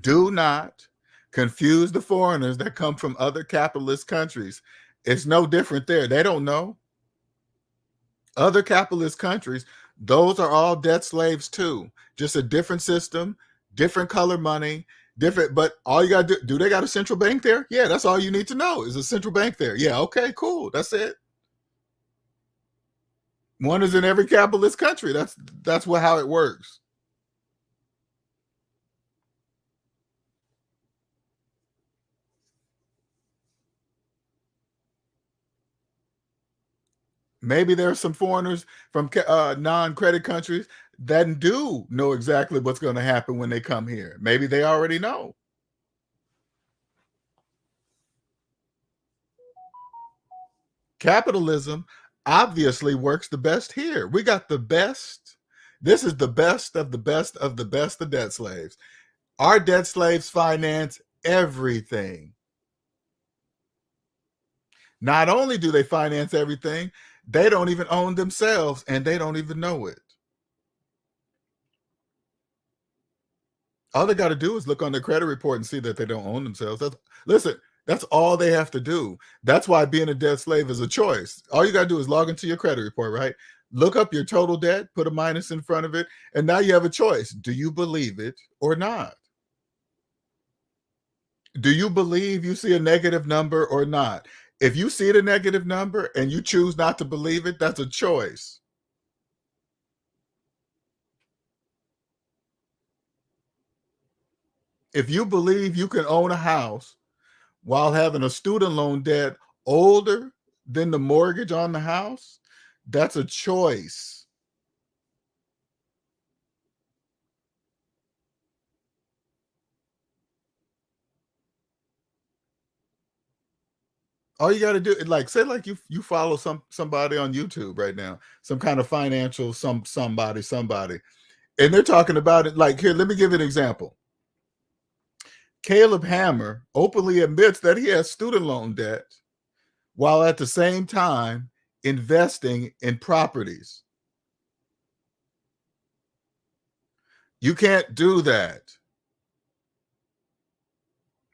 Do not confuse the foreigners that come from other capitalist countries. It's no different there. They don't know. Other capitalist countries, those are all debt slaves too. Just a different system, different color money, different. But all you got to do they got a central bank there? Yeah, that's all you need to know is a central bank there. Yeah, okay, cool. That's it. One is in every capitalist country. That's how it works. Maybe there are some foreigners from non-credit countries that do know exactly what's going to happen when they come here. Maybe they already know. Capitalism obviously works the best here. We got the best. This is the best of the best of the best of debt slaves. Our debt slaves finance everything. Not only do they finance everything, they don't even own themselves and they don't even know it. All they got to do is look on their credit report and see that they don't own themselves. Listen, that's all they have to do. That's why being a debt slave is a choice. All you got to do is log into your credit report, right? Look up your total debt, put a minus in front of it, and now you have a choice. Do you believe it or not? Do you believe you see a negative number or not? If you see the negative number and you choose not to believe it, that's a choice. If you believe you can own a house while having a student loan debt older than the mortgage on the house, That's a choice. All you got to do, like, say, like you follow somebody on YouTube right now, some kind of financial somebody, and they're talking about it. Like, here, let me give you an example. Caleb Hammer openly admits that he has student loan debt while at the same time investing in properties. You can't do that.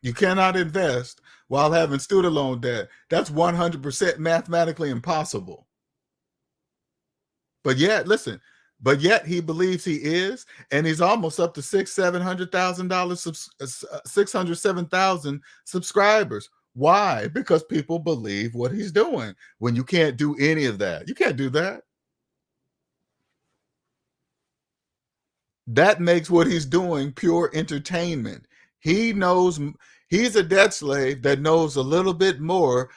You cannot invest while having student loan debt. That's 100% mathematically impossible. But yet, listen, but yet he believes he is, and he's almost up to $700,000, 607,000 subscribers. Why? Because people believe what he's doing. When you can't do any of that, you can't do that. That makes what he's doing pure entertainment. He knows he's a debt slave that knows a little bit more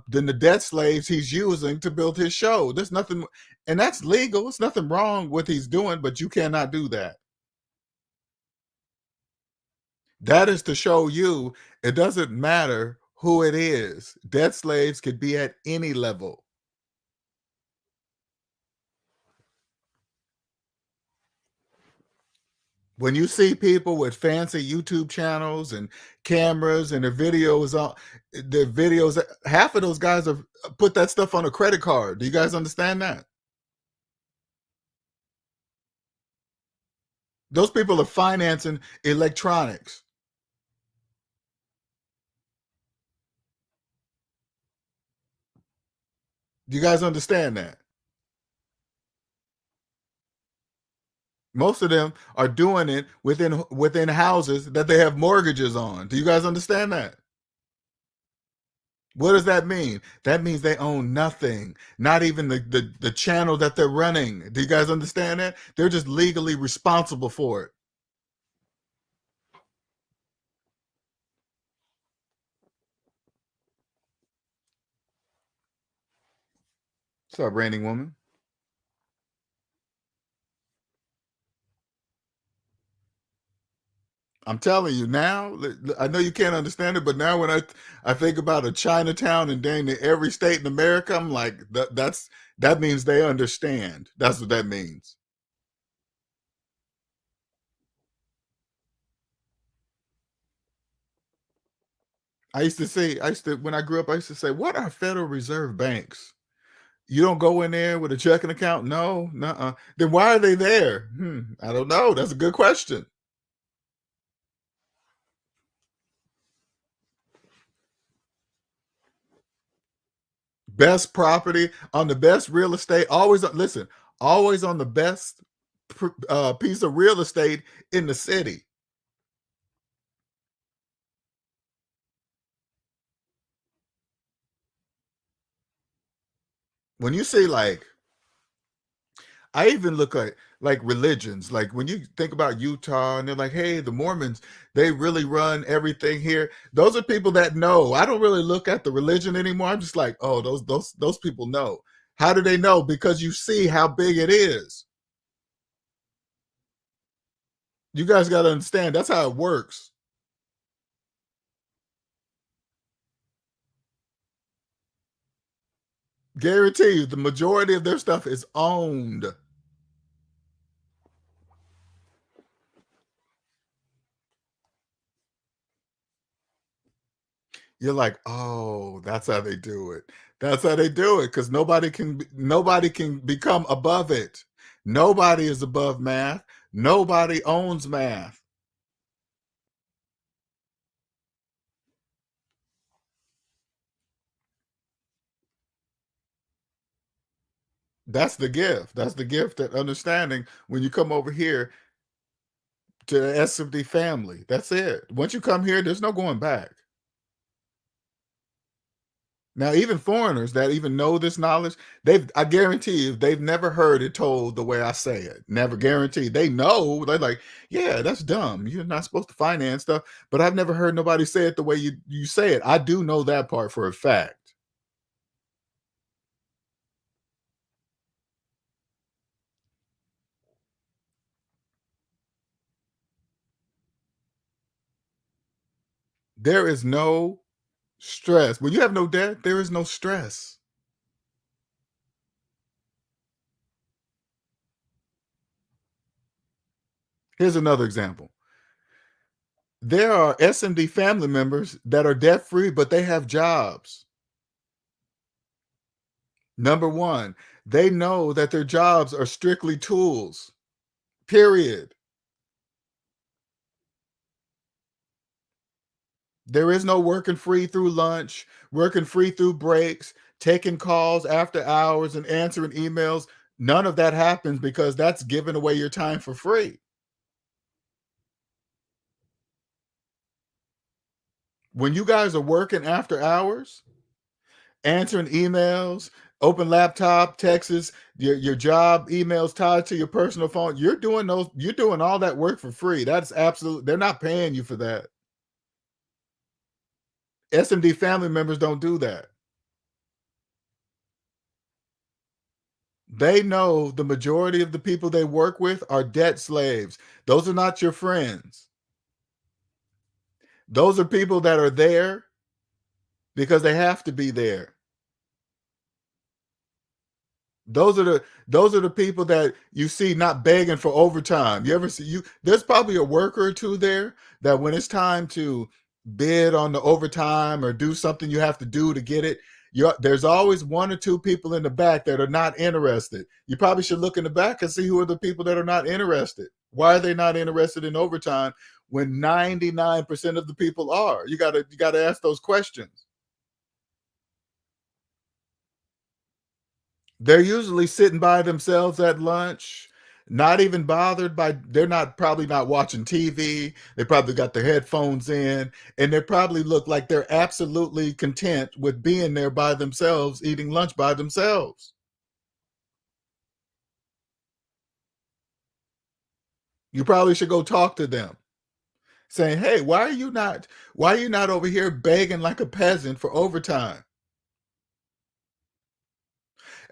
than the debt slaves he's using to build his show. There's nothing, and that's legal. There's nothing wrong with he's doing, but you cannot do that. That is to show you it doesn't matter who it is. Debt slaves could be at any level. When you see people with fancy YouTube channels and cameras and their videos, half of those guys have put that stuff on a credit card. Do you guys understand that? Those people are financing electronics. Do you guys understand that? Most of them are doing it within houses that they have mortgages on. Do you guys understand that? What does that mean? That means they own nothing, not even the channel that they're running. Do you guys understand that? They're just legally responsible for it. What's up, reigning woman? I'm telling you now, I know you can't understand it, but now when I think about a Chinatown and dang near every state in America, I'm like, that means they understand. That's what that means. When I grew up, I used to say, what are Federal Reserve banks? You don't go in there with a checking account? No, nuh-uh. Then why are they there? I don't know. That's a good question. Best property on the best real estate. Always listen. Always on the best piece of real estate in the city. When you say, like, I even look at like religions. Like when you think about Utah and they're like, hey, the Mormons, they really run everything here. Those are people that know. I don't really look at the religion anymore. I'm just like, oh, those people know. How do they know? Because you see how big it is. You guys got to understand that's how it works. Guarantee you, the majority of their stuff is owned. You're like, oh, that's how they do it. That's how they do it because nobody can become above it. Nobody is above math. Nobody owns math. That's the gift. That's the gift, that understanding when you come over here to the SMD family. That's it. Once you come here, there's no going back. Now, even foreigners that even know this knowledge, I guarantee you, they've never heard it told the way I say it. Never, guaranteed. They know, they're like, yeah, that's dumb. You're not supposed to finance stuff. But I've never heard nobody say it the way you say it. I do know that part for a fact. There is no stress. When you have no debt, there is no stress. Here's another example. There are SMD family members that are debt free, but they have jobs. Number one, they know that their jobs are strictly tools, period. There is no working free through lunch, working free through breaks, taking calls after hours and answering emails. None of that happens because that's giving away your time for free. When you guys are working after hours, answering emails, open laptop, texts, your job emails tied to your personal phone, you're doing all that work for free. That's absolute, they're not paying you for that. SMD family members don't do that. They know the majority of the people they work with are debt slaves. Those are not your friends. Those are people that are there because they have to be there. Those are the people that you see not begging for overtime. You ever see you there's probably a worker or two there that when it's time to bid on the overtime or do something you have to do to get it, there's always one or two people in the back that are not interested. You probably should look in the back and see who are the people that are not interested. Why are they not interested in overtime when 99% of the people are? You gotta ask those questions. They're usually sitting by themselves at lunch, not even bothered by they're not probably not watching TV. They probably got their headphones in, and they probably look like they're absolutely content with being there by themselves, eating lunch by themselves. You probably should go talk to them, saying, "Hey, why are you not over here begging like a peasant for overtime?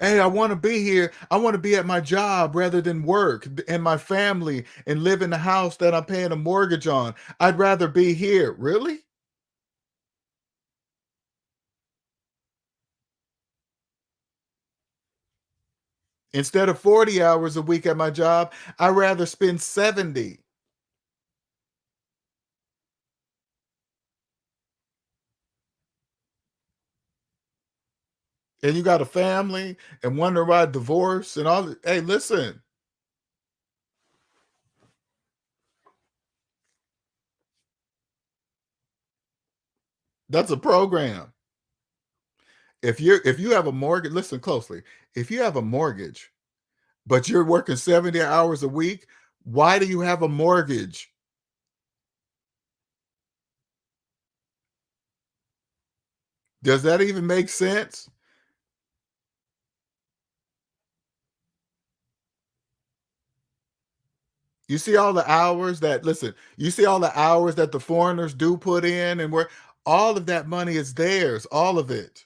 Hey, I want to be here. I want to be at my job rather than work and my family and live in the house that I'm paying a mortgage on. I'd rather be here." Really? Instead of 40 hours a week at my job, I'd rather spend 70. And you got a family and wonder about divorce and all. Hey, listen, that's a program. If you have a mortgage, listen closely. If you have a mortgage, but you're working 70 hours a week, why do you have a mortgage? Does that even make sense? You see all the hours that listen, you see all the hours that the foreigners do put in and where all of that money is theirs, all of it.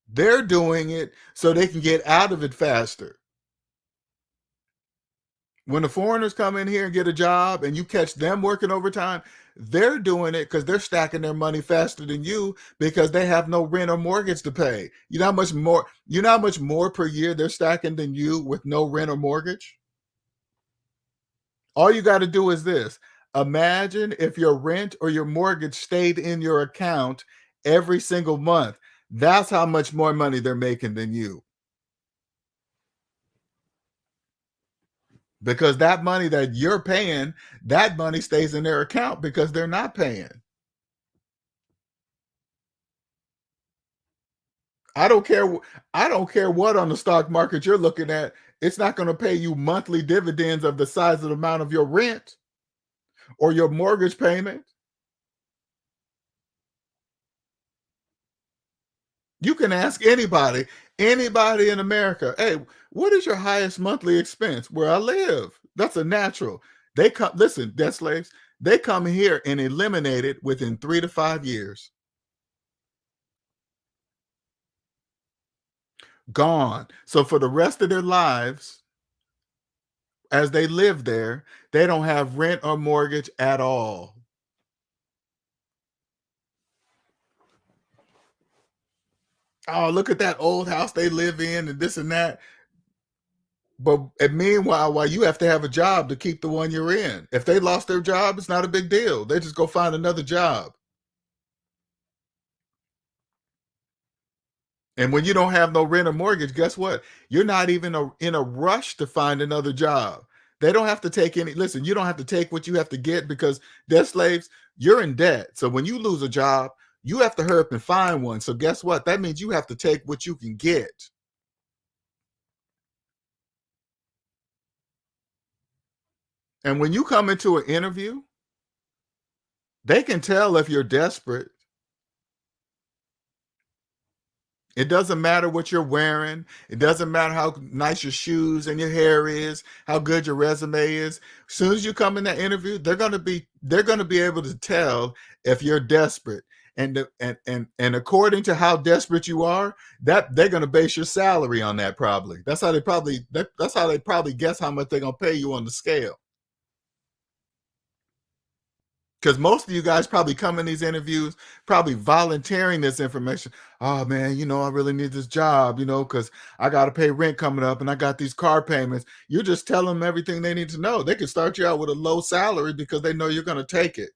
They're doing it so they can get out of it faster. When the foreigners come in here and get a job and you catch them working overtime, they're doing it because they're stacking their money faster than you because they have no rent or mortgage to pay. You know how much more per year they're stacking than you with no rent or mortgage? All you got to do is this. Imagine if your rent or your mortgage stayed in your account every single month. That's how much more money they're making than you. Because that money that you're paying, that money stays in their account because they're not paying. I don't care. I don't care what on the stock market you're looking at. It's not going to pay you monthly dividends of the size of the amount of your rent or your mortgage payment. You can ask anybody in America, hey, what is your highest monthly expense? Where I live. That's a natural. They come, listen, debt slaves, they come here and eliminate it within 3 to 5 years. Gone. So for the rest of their lives, as they live there, they don't have rent or mortgage at all. Oh, look at that old house they live in and this and that. But and meanwhile, while you have to have a job to keep the one you're in. If they lost their job, it's not a big deal. They just go find another job. And when you don't have no rent or mortgage, guess what? You're not even in a rush to find another job. They don't have to take any, listen, you don't have to take what you have to get because debt slaves, you're in debt. So when you lose a job, you have to hurry up and find one. So guess what? That means you have to take what you can get. And when you come into an interview, they can tell if you're desperate. It doesn't matter what you're wearing. It doesn't matter how nice your shoes and your hair is, how good your resume is. As soon as you come in that interview, they're gonna be able to tell if you're desperate. And according to how desperate you are, that they're gonna base your salary on that probably. That's how they probably guess how much they're gonna pay you on the scale. Because most of you guys probably come in these interviews probably volunteering this information. Oh man, I really need this job, because I got to pay rent coming up and I got these car payments. You're just telling them everything they need to know. They can start you out with a low salary because they know you're going to take it.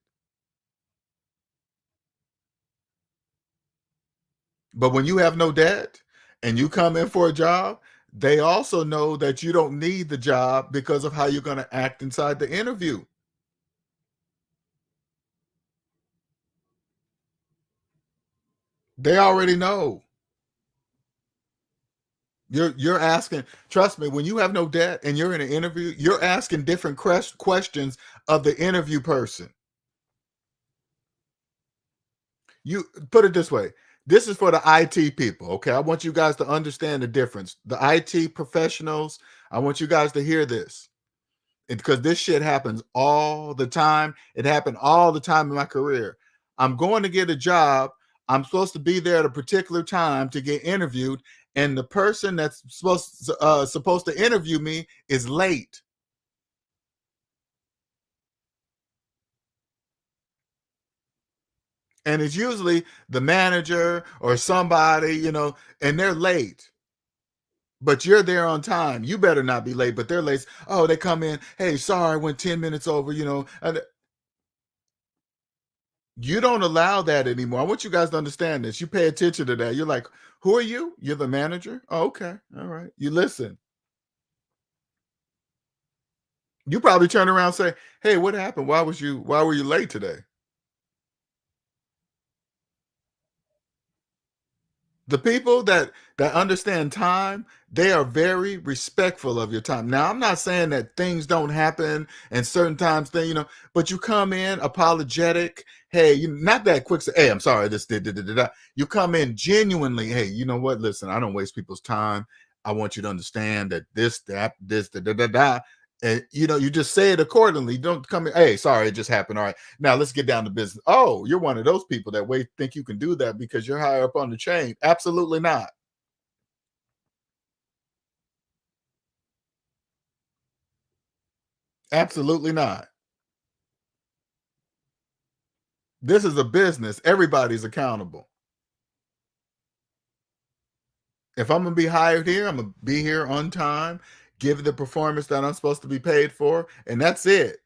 But when you have no debt and you come in for a job, they also know that you don't need the job because of how you're going to act inside the interview. They already know. You're asking, trust me, when you have no debt and you're in an interview, you're asking different questions of the interview person. You put it this way. This is for the IT people, okay? I want you guys to understand the difference. The IT professionals, I want you guys to hear this. Because this shit happens all the time. It happened all the time in my career. I'm going to get a job. I'm supposed to be there at a particular time to get interviewed, and the person that's supposed to interview me is late. And it's usually the manager or somebody, and they're late. But you're there on time. You better not be late, but they're late. Oh, they come in. Hey, sorry, I went 10 minutes over, And you don't allow that anymore. I want you guys to understand this. You pay attention to that. You're like, who are you? You're the manager? Oh, okay. All right. You listen. You probably turn around and say, hey, what happened? Why were you late today? The people that understand time, they are very respectful of your time. Now, I'm not saying that things don't happen and certain times but you come in apologetic. Hey, you not that quick. Say, hey, I'm sorry. This did. You come in genuinely. Hey, you know what? Listen, I don't waste people's time. I want you to understand that this da. And you just say it accordingly. You don't come in. Hey, sorry, it just happened. All right, now let's get down to business. Oh, you're one of those people that think you can do that because you're higher up on the chain. Absolutely not. Absolutely not. This is a business. Everybody's accountable. If I'm gonna be hired here, I'm gonna be here on time, give the performance that I'm supposed to be paid for, and that's it.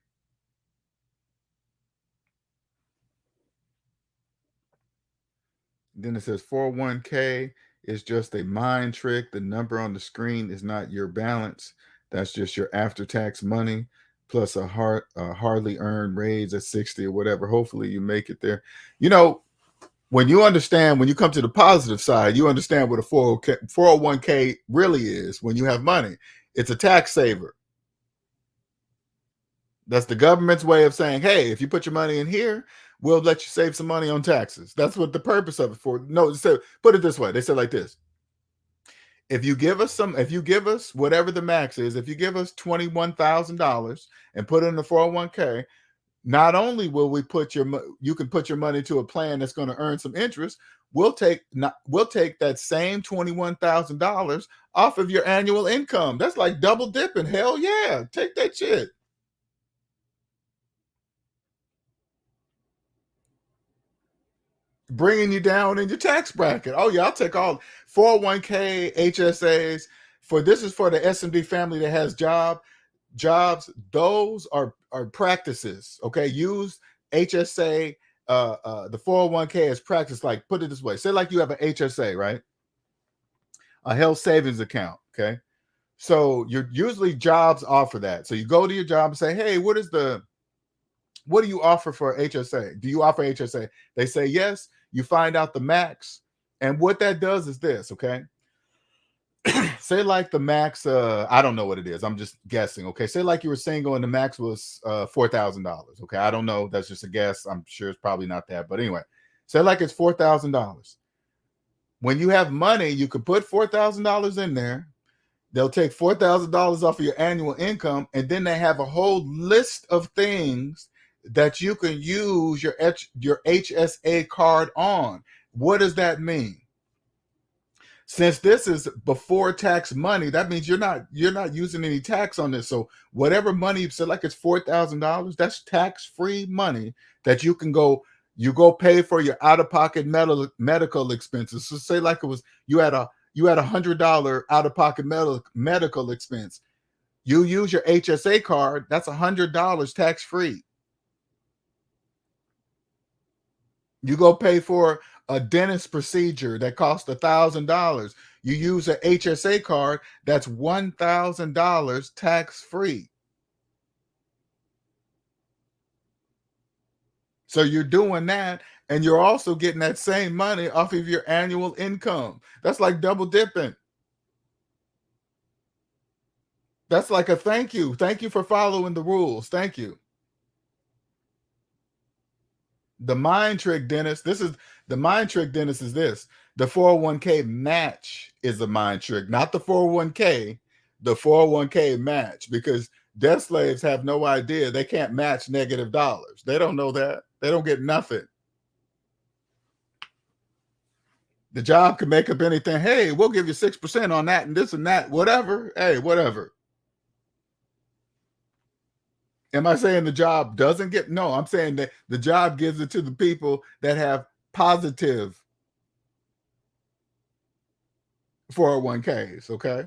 Then it says 401k is just a mind trick. The number on the screen is not your balance. That's just your after tax money plus a hardly earned raise at 60 or whatever. Hopefully you make it there. When you come to the positive side, you understand what a 401k really is when you have money. It's a tax saver. That's the government's way of saying, hey, if you put your money in here, we'll let you save some money on taxes. That's what the purpose of it for. No, so put it this way. They said like this. If you give us whatever the max is, if you give us $21,000 and put it in the 401k, not only will you can put your money to a plan that's going to earn some interest, we'll take that same $21,000 off of your annual income. That's like double dipping. Hell yeah, take that shit. bringing you down in your tax bracket. Oh yeah, I'll take all 401k, HSAs. This is for the SMD family that has jobs. Those are practices. Okay, use HSA, the 401k as practice. Like, put it this way: say like you have an HSA, right? A health savings account. Okay, so you're usually jobs offer that. So you go to your job and say, hey, what do you offer for HSA? Do you offer HSA? They say yes. You find out the max. And what that does is this, okay? Say like the max, I don't know what it is. I'm just guessing, okay? Say like you were single and the max was $4,000, okay? I don't know. That's just a guess. I'm sure it's probably not that. But anyway, say like it's $4,000. When you have money, you could put $4,000 in there. They'll take $4,000 off of your annual income, and then they have a whole list of things that you can use your HSA card on. What does that mean? Since this is before tax money, that means you're not using any tax on this. So whatever money, so like it's $4,000, that's tax-free money that you go pay for your out-of-pocket medical expenses. So say like it was you had a $100 out-of-pocket medical expense. You use your HSA card, that's $100 tax-free. You go pay for a dentist procedure that costs $1,000. You use an HSA card, that's $1,000 tax-free. So you're doing that, and you're also getting that same money off of your annual income. That's like double dipping. That's like a thank you. Thank you for following the rules. Thank you. The mind trick, Dennis. This is the mind trick, Dennis, is this. The 401k match is a mind trick, not the 401k, the 401k match, because debt slaves have no idea. They can't match negative dollars. They don't know that. They don't get nothing. The job can make up anything. Hey, we'll give you 6% on that and this and that, whatever. Hey, whatever. Am I saying the job doesn't get? No, I'm saying that the job gives it to the people that have positive 401ks, okay?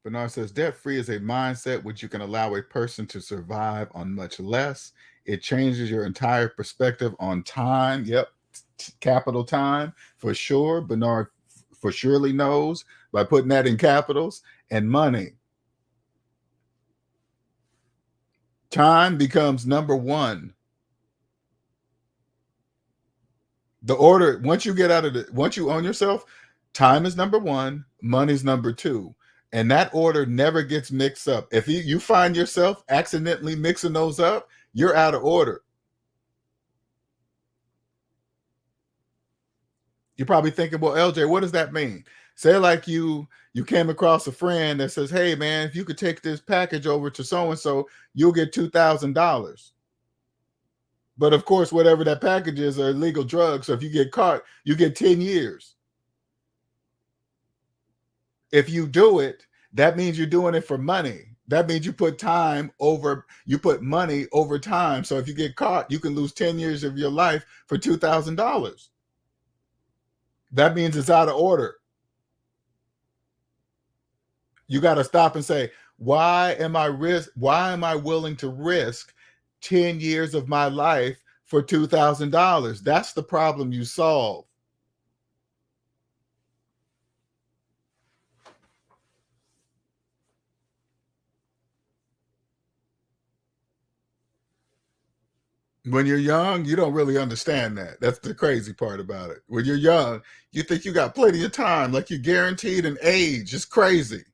Bernard says, debt-free is a mindset which you can allow a person to survive on much less. It changes your entire perspective on time. Yep, capital time, for sure. Bernard for surely knows by putting that in capitals. And money. Time becomes number one. The order, once you own yourself, time is number one, money's number two. And that order never gets mixed up. If you find yourself accidentally mixing those up, you're out of order. You're probably thinking, well, LJ, what does that mean? Say like you came across a friend that says, hey, man, if you could take this package over to so-and-so, you'll get $2,000. But of course, whatever that package is are illegal drugs. So if you get caught, you get 10 years. If you do it, that means you're doing it for money. That means you put money over time. So if you get caught, you can lose 10 years of your life for $2,000. That means it's out of order. You got to stop and say, why am I willing to risk 10 years of my life for $2,000? That's the problem you solve. When you're young, you don't really understand that. That's the crazy part about it. When you're young, you think you got plenty of time, like you're guaranteed an age. It's crazy.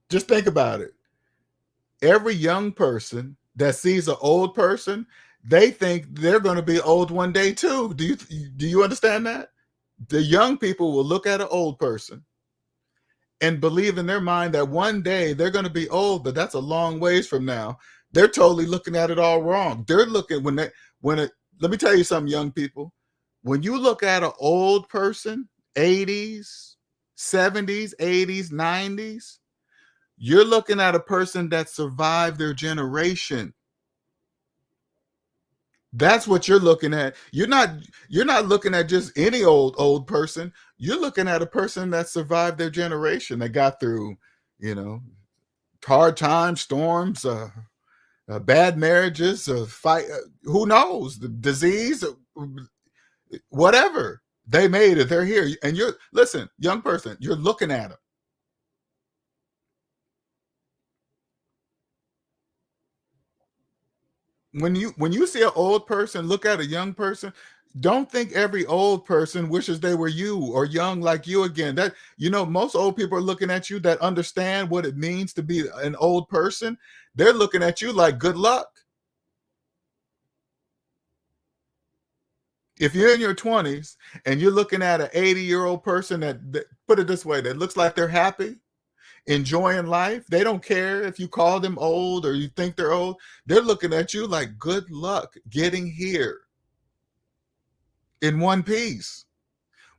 Just think about it. Every young person that sees an old person, they think they're going to be old one day too. Do you understand that? The young people will look at an old person and believe in their mind that one day they're going to be old, but that's a long ways from now. They're totally looking at it all wrong. They're looking let me tell you something, young people. When you look at an old person, 80s, 70s, 80s, 90s, you're looking at a person that survived their generation. That's what you're looking at. You're not looking at just any old person. You're looking at a person that survived their generation, that got through, you know, hard times, storms, bad marriages, fight, who knows, the disease, whatever. They made it. They're here. And you're, listen, young person, you're looking at them. When you see an old person look at a young person, don't think every old person wishes they were you or young like you again. That, most old people are looking at you that understand what it means to be an old person. They're looking at you like good luck. If you're in your 20s and you're looking at an 80-year-old person that, put it this way, that looks like they're happy, enjoying life, they don't care if you call them old or you think they're old. They're looking at you like good luck getting here in one piece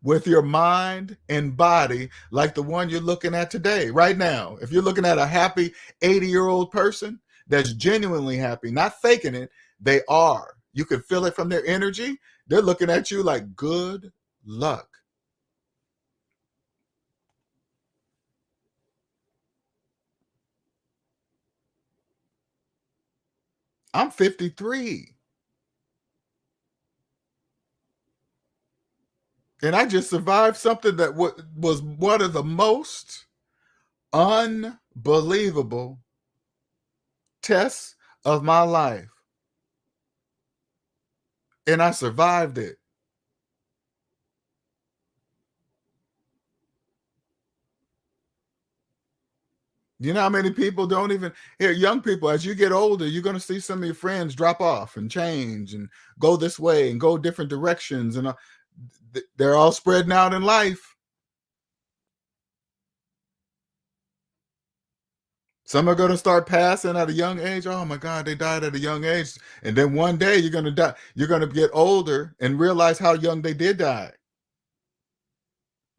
with your mind and body, like the one you're looking at today, right now. If you're looking at a happy 80-year-old person that's genuinely happy, not faking it, they are. You can feel it from their energy. They're looking at you like good luck. I'm 53. And I just survived something that was one of the most unbelievable tests of my life. And I survived it. You know how many people don't even, here, young people, as you get older, you're going to see some of your friends drop off and change and go this way and go different directions. And they're all spreading out in life. Some are going to start passing at a young age. Oh my God, they died at a young age. And then one day you're going to die. You're going to get older and realize how young they did die.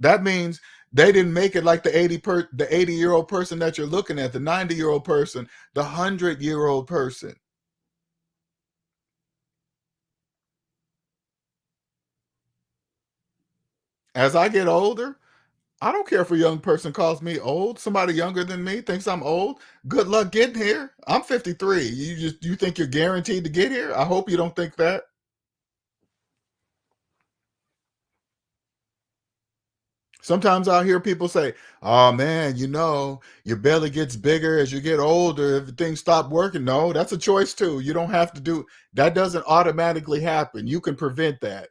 That means they didn't make it like the 80-year-old person that you're looking at, the 90-year-old person, the 100-year-old person. As I get older, I don't care if a young person calls me old. Somebody younger than me thinks I'm old. Good luck getting here. I'm 53. You think you're guaranteed to get here? I hope you don't think that. Sometimes I'll hear people say, "Oh man, your belly gets bigger as you get older if things stop working." No, that's a choice too. You don't have to do that. Doesn't automatically happen. You can prevent that.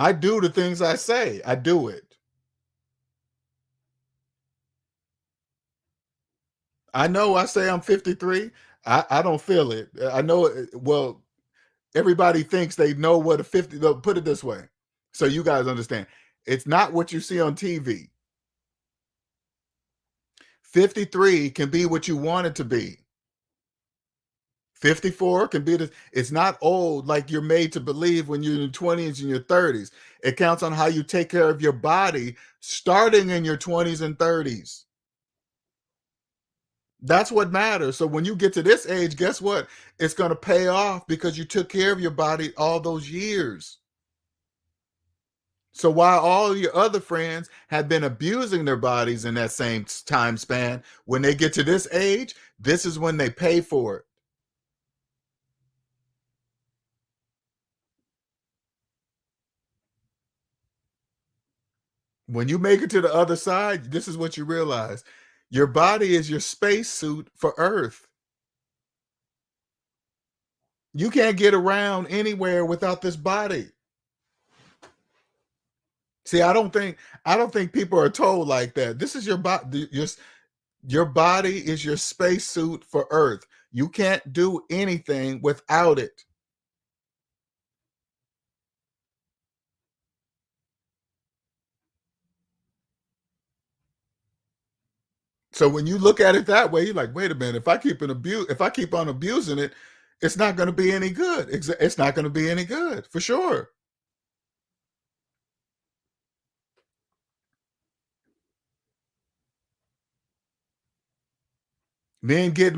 I do the things I say. I do it. I know I say I'm 53. I don't feel it. I know it. Well, everybody thinks they know what a 50, they'll put it this way. So you guys understand. It's not what you see on TV. 53 can be what you want it to be. 54 can be it's not old like you're made to believe when you're in your 20s and your 30s. It counts on how you take care of your body starting in your 20s and 30s. That's what matters. So when you get to this age, guess what? It's going to pay off because you took care of your body all those years. So while all your other friends have been abusing their bodies in that same time span, when they get to this age, this is when they pay for it. When you make it to the other side, this is what you realize. Your body is your spacesuit for Earth. You can't get around anywhere without this body. See, I don't think people are told like that. This is your body. Your body is your spacesuit for Earth. You can't do anything without it. So when you look at it that way, you're like, wait a minute, if I keep on abusing it, it's not going to be any good. It's not going to be any good for sure. Men get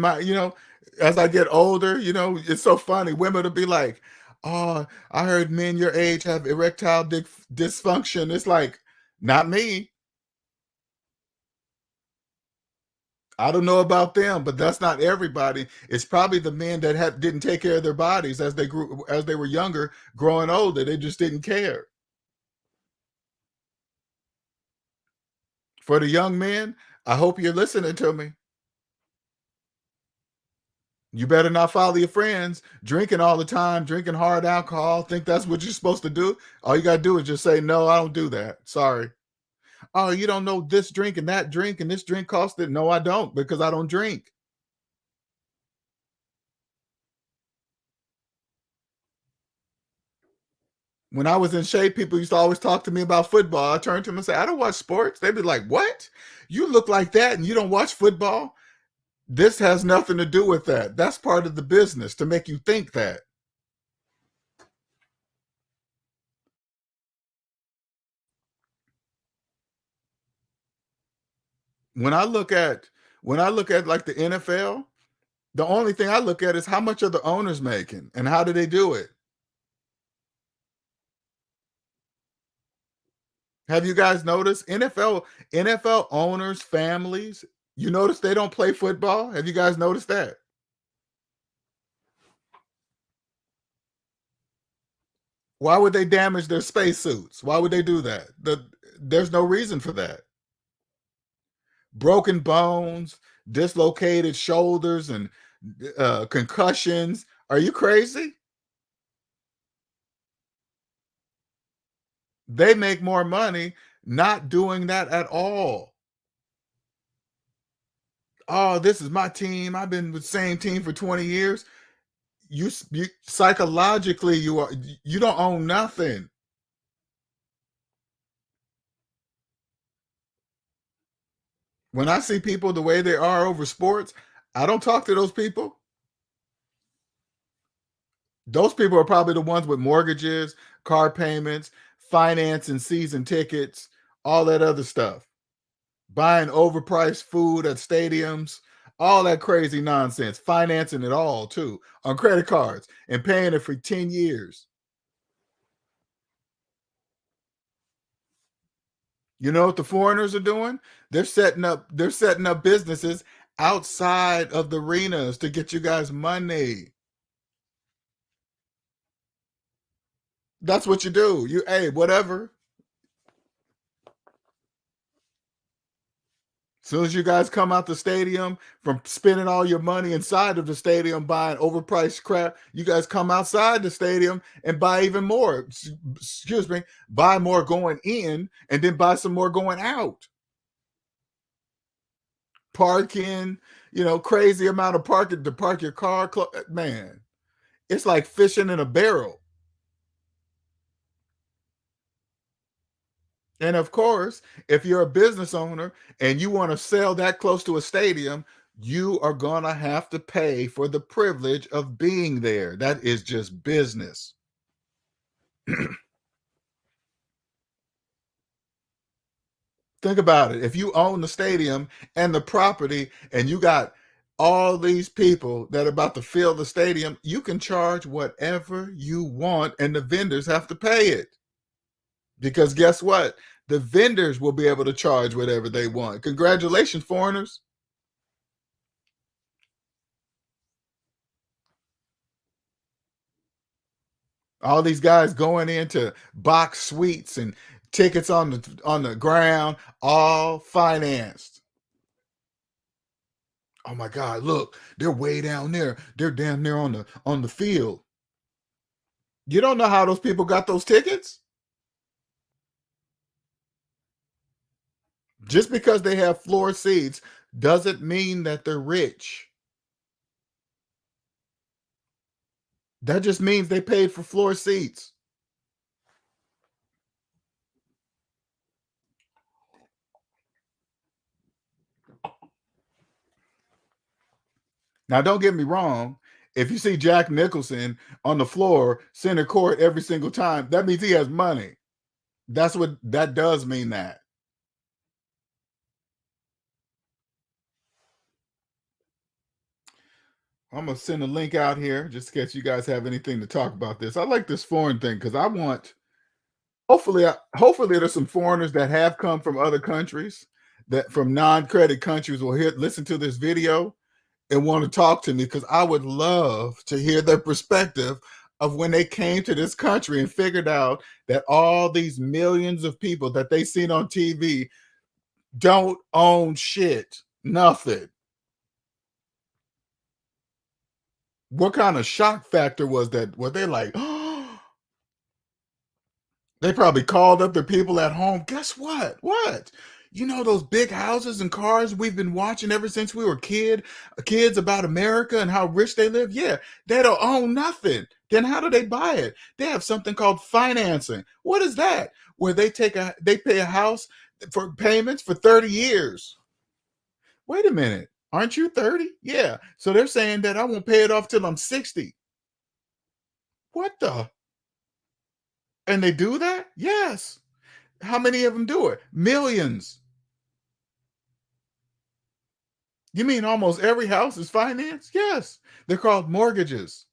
as I get older, it's so funny. Women will be like, "Oh, I heard men your age have erectile dysfunction." It's like, not me. I don't know about them, but that's not everybody. It's probably the men that didn't take care of their bodies as they were younger, growing older. They just didn't care. For the young men, I hope you're listening to me. You better not follow your friends drinking all the time, drinking hard alcohol, think that's what you're supposed to do. All you got to do is just say, no, I don't do that. Sorry. Oh, you don't know this drink and that drink and this drink cost it. No, I don't, because I don't drink. When I was in shape, people used to always talk to me about football. I turned to them and say, I don't watch sports. They'd be like, what? You look like that and you don't watch football? This has nothing to do with that. That's part of the business, to make you think that. When I look at like the NFL, the only thing I look at is how much are the owners making and how do they do it? Have you guys noticed NFL owners, families, you notice they don't play football? Have you guys noticed that? Why would they damage their spacesuits? Why would they do that? There's no reason for that. Broken bones, dislocated shoulders, and concussions. Are you crazy? They make more money not doing that at all. Oh, this is my team. I've been with the same team for 20 years. You psychologically, you don't own nothing. When I see people the way they are over sports, I don't talk to those people. Those people are probably the ones with mortgages, car payments, finance and season tickets, all that other stuff. Buying overpriced food at stadiums, all that crazy nonsense, financing it all too on credit cards and paying it for 10 years. You know what the foreigners are doing? They're setting up businesses outside of the arenas to get you guys money. That's what you do. Whatever. As soon as you guys come out the stadium from spending all your money inside of the stadium buying overpriced crap, you guys come outside the stadium and buy even more. Excuse me, buy more going in and then buy some more going out. Parking, crazy amount of parking to park your car. Man, it's like fishing in a barrel. And of course, if you're a business owner and you want to sell that close to a stadium, you are going to have to pay for the privilege of being there. That is just business. Think about it. If you own the stadium and the property and you got all these people that are about to fill the stadium, you can charge whatever you want and the vendors have to pay it. Because guess what? The vendors will be able to charge whatever they want. Congratulations, foreigners. All these guys going into box suites and tickets on the ground, all financed. Oh my God, look, they're way down there. They're down there on the field. You don't know how those people got those tickets? Just because they have floor seats doesn't mean that they're rich. That just means they paid for floor seats. Now, don't get me wrong. If you see Jack Nicholson on the floor, center court every single time, that means he has money. That's what that does mean that. I'm gonna send a link out here just in case you guys have anything to talk about this. I like this foreign thing because I want hopefully there's some foreigners that have come from other countries that from non-credit countries will listen to this video and want to talk to me because I would love to hear their perspective of when they came to this country and figured out that all these millions of people that they seen on TV don't own shit, nothing. What kind of shock factor was that? Were they like, oh, they probably called up their people at home. Guess what? What? You know those big houses and cars we've been watching ever since we were kids about America and how rich they live? Yeah, they don't own nothing. Then how do they buy it? They have something called financing. What is that? Where they pay a house for payments for 30 years. Wait a minute. Aren't you 30? Yeah. So they're saying that I won't pay it off till I'm 60. What the? And they do that? Yes. How many of them do it? Millions. You mean almost every house is financed? Yes. They're called mortgages.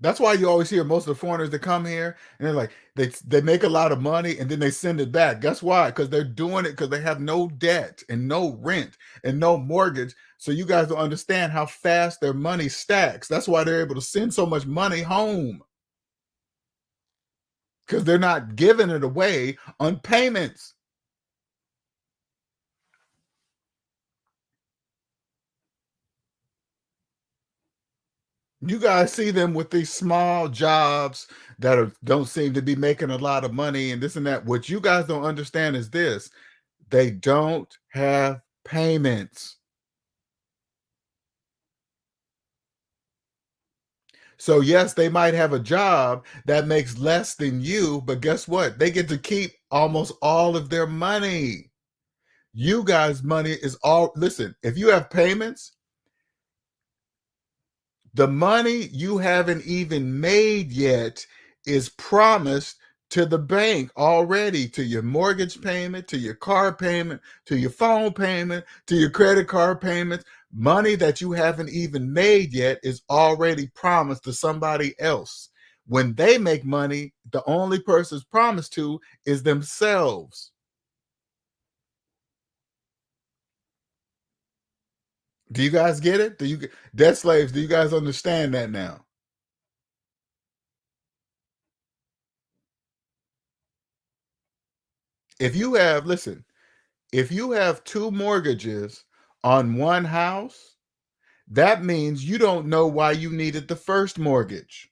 That's why you always hear most of the foreigners that come here and they're like, they make a lot of money and then they send it back. Guess why? Because they're doing it because they have no debt and no rent and no mortgage. So you guys don't understand how fast their money stacks. That's why they're able to send so much money home. Because they're not giving it away on payments. You guys see them with these small jobs that don't seem to be making a lot of money and this and that. What you guys don't understand is this: they don't have payments. So yes, they might have a job that makes less than you, but guess what? They get to keep almost all of their money. You guys' money is all, listen, if you have payments, the money you haven't even made yet is promised to the bank already, to your mortgage payment, to your car payment, to your phone payment, to your credit card payments. Money that you haven't even made yet is already promised to somebody else. When they make money, the only person's promised to is themselves. Do you guys get it? Do you debt slaves? Do you guys understand that now? If you have, listen, if you have two mortgages on one house, that means you don't know why you needed the first mortgage.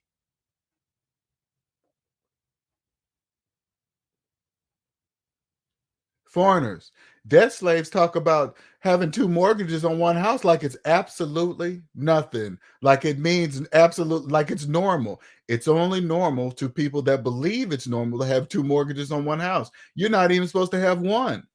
Foreigners, debt slaves talk about having two mortgages on one house like it's absolutely nothing, like it means absolute, like it's normal. It's only normal to people that believe it's normal to have two mortgages on one house. You're not even supposed to have one.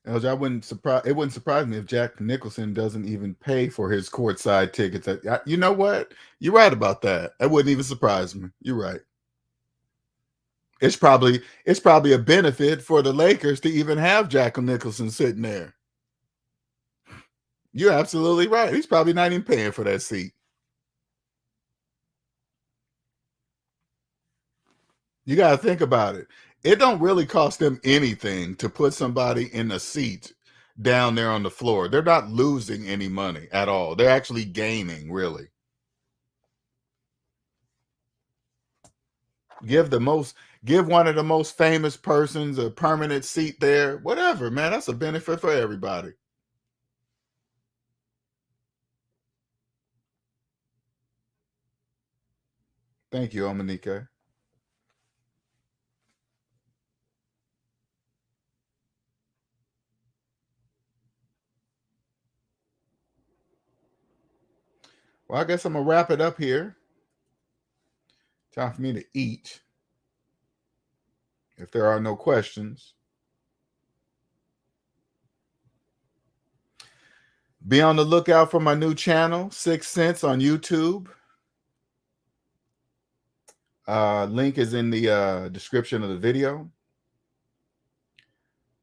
I wouldn't surprise. It wouldn't surprise me if Jack Nicholson doesn't even pay for his courtside tickets. You know what? You're right about that. That wouldn't even surprise me. You're right. It's probably a benefit for the Lakers to even have Jack Nicholson sitting there. You're absolutely right. He's probably not even paying for that seat. You got to think about it. It don't really cost them anything to put somebody in a seat down there on the floor. They're not losing any money at all. They're actually gaining, really. Give the most, give one of the most famous persons a permanent seat there. Whatever, man. That's a benefit for everybody. Thank you, Omanike. Well, I guess I'm gonna wrap it up here. Time for me to eat. If there are no questions, Be on the lookout for my new channel, 6 Cents on YouTube. Link is in the description of the video.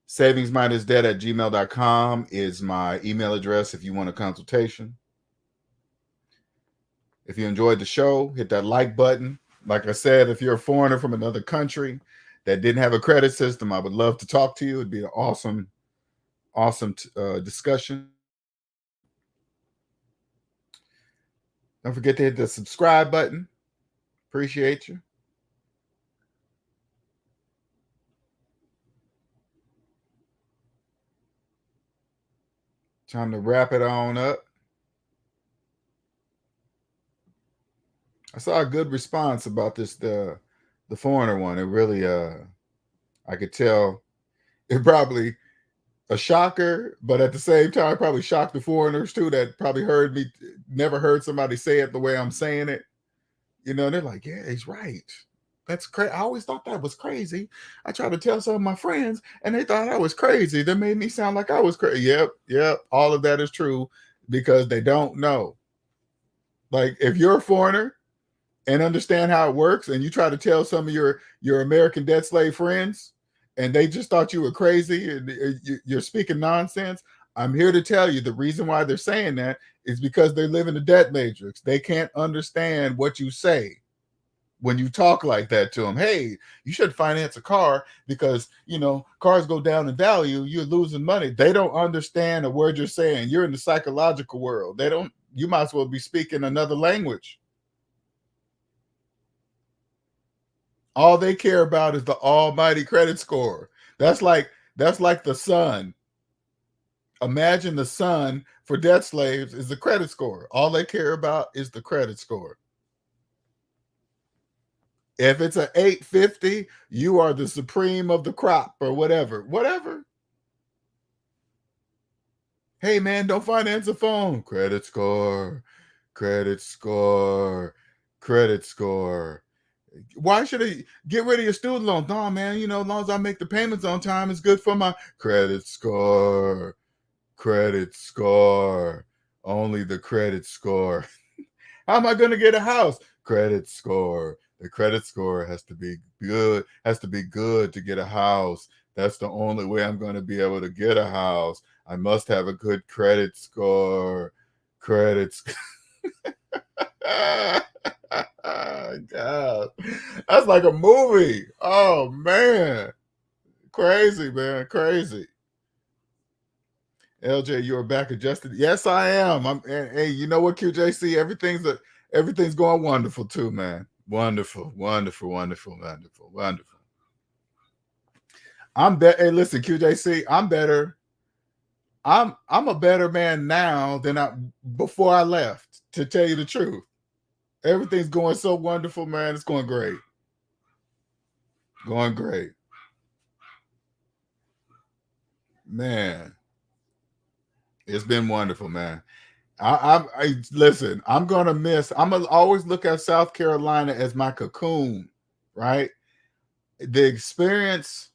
SavingsMinusDebt@gmail.com is my email address if you want a consultation. If you enjoyed the show, hit that like button. Like I said, if you're a foreigner from another country that didn't have a credit system, I would love to talk to you. It'd be an awesome discussion. Don't forget to hit the subscribe button. Appreciate you. Time to wrap it on up. I saw a good response about this, the foreigner one. It really I could tell it probably a shocker, but at the same time probably shocked the foreigners too that probably heard me, never heard somebody say it the way I'm saying it. You know, they're like, yeah, he's right. That's crazy. I always thought that was crazy. I tried to tell some of my friends and they thought I was crazy. They made me sound like I was crazy. Yep. All of that is true because they don't know. Like if you're a foreigner and understand how it works and you try to tell some of your American debt slave friends and they just thought you were crazy and you're speaking nonsense, I'm here to tell you the reason why they're saying that is because they live in the debt matrix. They can't understand what you say when you talk like that to them. Hey, you should finance a car because, you know, cars go down in value. You're losing money. They don't understand a word you're saying. You're in the psychological world. They don't, you might as well be speaking another language. All they care about is the almighty credit score. That's like the sun. Imagine the sun for debt slaves is the credit score. All they care about is the credit score. If it's an 850, you are the supreme of the crop or whatever. Hey, man, don't finance a phone. Credit score. Why should I get rid of your student loan? No, man, you know, as long as I make the payments on time, it's good for my credit score. Only the credit score. How am I going to get a house? Credit score. The credit score has to be good, to get a house. That's the only way I'm going to be able to get a house. I must have a good credit score. God. That's like a movie. Oh, man. Crazy, man. Crazy. LJ, you're back adjusted. Yes, I am. Hey, you know what, QJC? Everything's going wonderful too, man. Wonderful. Hey, listen, QJC, I'm better. I'm a better man now than before I left, to tell you the truth. Everything's going so wonderful, man. It's going great. Man. It's been wonderful, man. I listen, I'm gonna always look at South Carolina as my cocoon, right? The experience,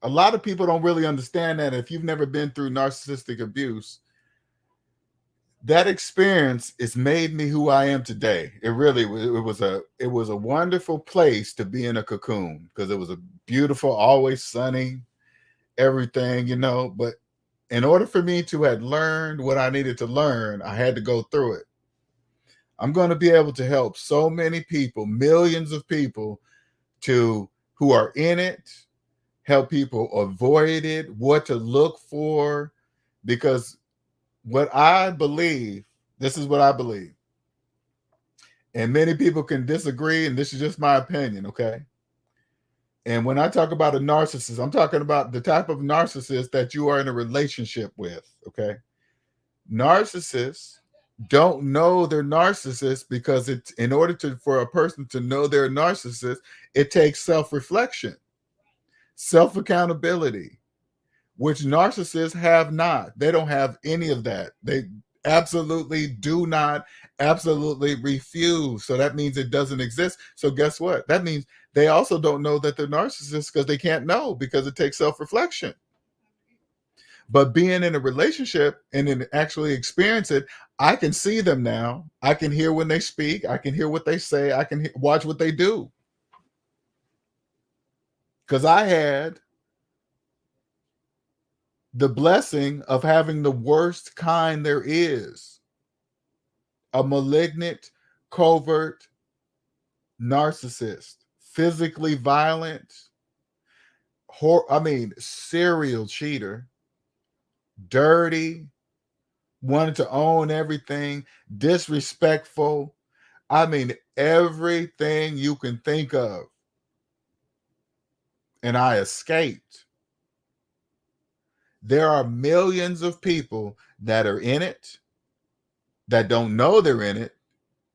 a lot of people don't really understand that. If you've never been through narcissistic abuse, that experience has made me who I am today. It was a wonderful place to be in a cocoon because it was a beautiful, always sunny, everything, you know, but in order for me to have learned what I needed to learn, I had to go through it. I'm going to be able to help so many people, millions of people, who are in it, help people avoid it, what to look for, because this is what I believe. And many people can disagree, and this is just my opinion, okay? And when I talk about a narcissist, I'm talking about the type of narcissist that you are in a relationship with, okay? Narcissists don't know they're narcissists because in order for a person to know they're a narcissist, it takes self-reflection, self-accountability, which narcissists have not. They don't have any of that. They absolutely do not, absolutely refuse. So that means it doesn't exist. So guess what? That means they also don't know that they're narcissists because they can't know, because it takes self-reflection. But being in a relationship and then actually experience it, I can see them now. I can hear when they speak. I can hear what they say. I can watch what they do. Because I had the blessing of having the worst kind there is, a malignant, covert narcissist, physically violent, serial cheater, dirty, wanted to own everything, disrespectful. I mean, everything you can think of. And I escaped. There are millions of people that are in it that don't know they're in it,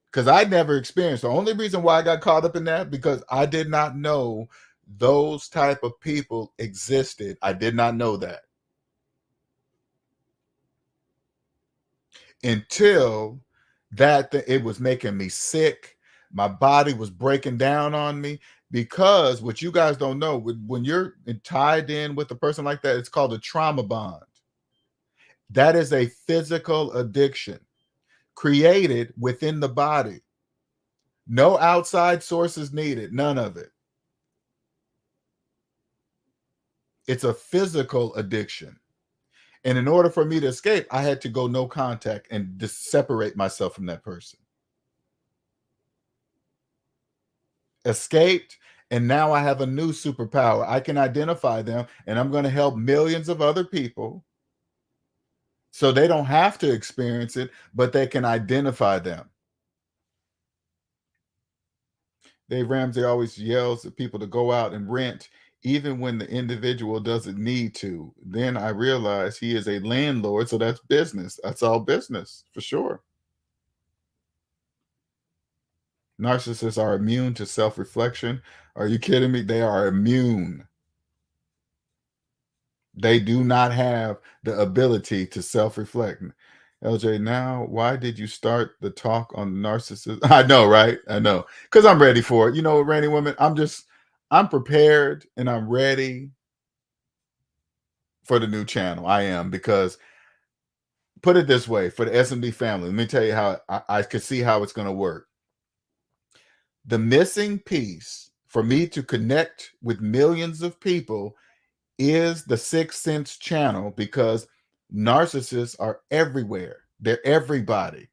because I never experienced. The only reason why I got caught up in that, because I did not know those type of people existed. I did not know that until it was making me sick. My body was breaking down on me, because what you guys don't know, when you're tied in with a person like that, it's called a trauma bond. That is a physical addiction created within the body. No outside sources needed, none of it. It's a physical addiction. And in order for me to escape, I had to go no contact and just separate myself from that person. Escaped, and now I have a new superpower. I can identify them, and I'm going to help millions of other people so they don't have to experience it, but they can identify them. Dave Ramsey always yells at people to go out and rent, even when the individual doesn't need to. Then I realize he is a landlord, so that's business. That's all business, for sure. Narcissists are immune to self-reflection. Are you kidding me? They are immune. They do not have the ability to self-reflect. LJ, now why did you start the talk on narcissism? I know, right? I know. Because I'm ready for it. You know what, Randy Woman? I'm prepared and I'm ready for the new channel. I am, because put it this way, for the SMD family, let me tell you how I could see how it's going to work. The missing piece for me to connect with millions of people is the Sixth Sense channel, because narcissists are everywhere. They're everybody.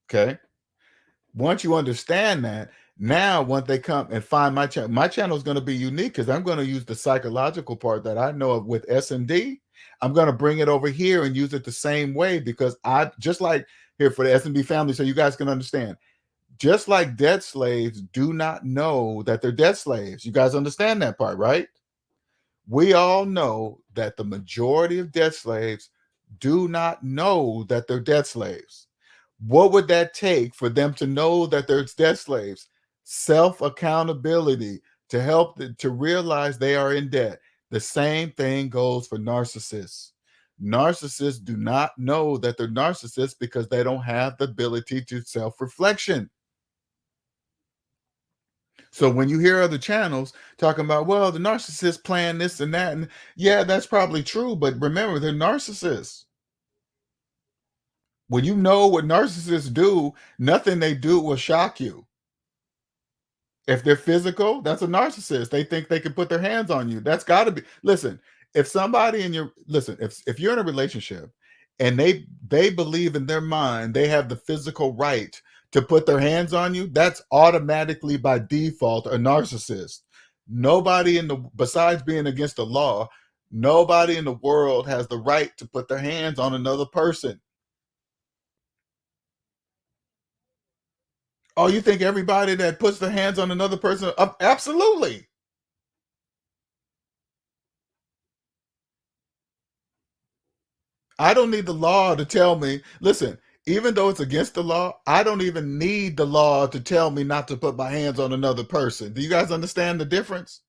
Okay. Once you understand that, now once they come and find my channel is going to be unique, because I'm going to use the psychological part that I know of with SMD. I'm going to bring it over here and use it the same way, because I just like here for the SMD family, so you guys can understand. Just like debt slaves do not know that they're debt slaves. You guys understand that part, right? We all know that the majority of debt slaves do not know that they're debt slaves. What would that take for them to know that they're debt slaves? Self-accountability, to help to realize they are in debt. The same thing goes for narcissists. Narcissists do not know that they're narcissists because they don't have the ability to self-reflection. So when you hear other channels talking about, well, the narcissist plan this and that, and yeah, that's probably true, but remember, they're narcissists. When you know what narcissists do, nothing they do will shock you. If they're physical, that's a narcissist. They think they can put their hands on you. That's got to be. Listen, if somebody in your listen, if you're in a relationship and they believe in their mind they have the physical right to put their hands on you, that's automatically by default a narcissist. Nobody besides being against the law, nobody in the world has the right to put their hands on another person. Oh, you think everybody that puts their hands on another person? Absolutely. I don't need the law to tell me. Listen, even though it's against the law, I don't even need the law to tell me not to put my hands on another person. Do you guys understand the difference?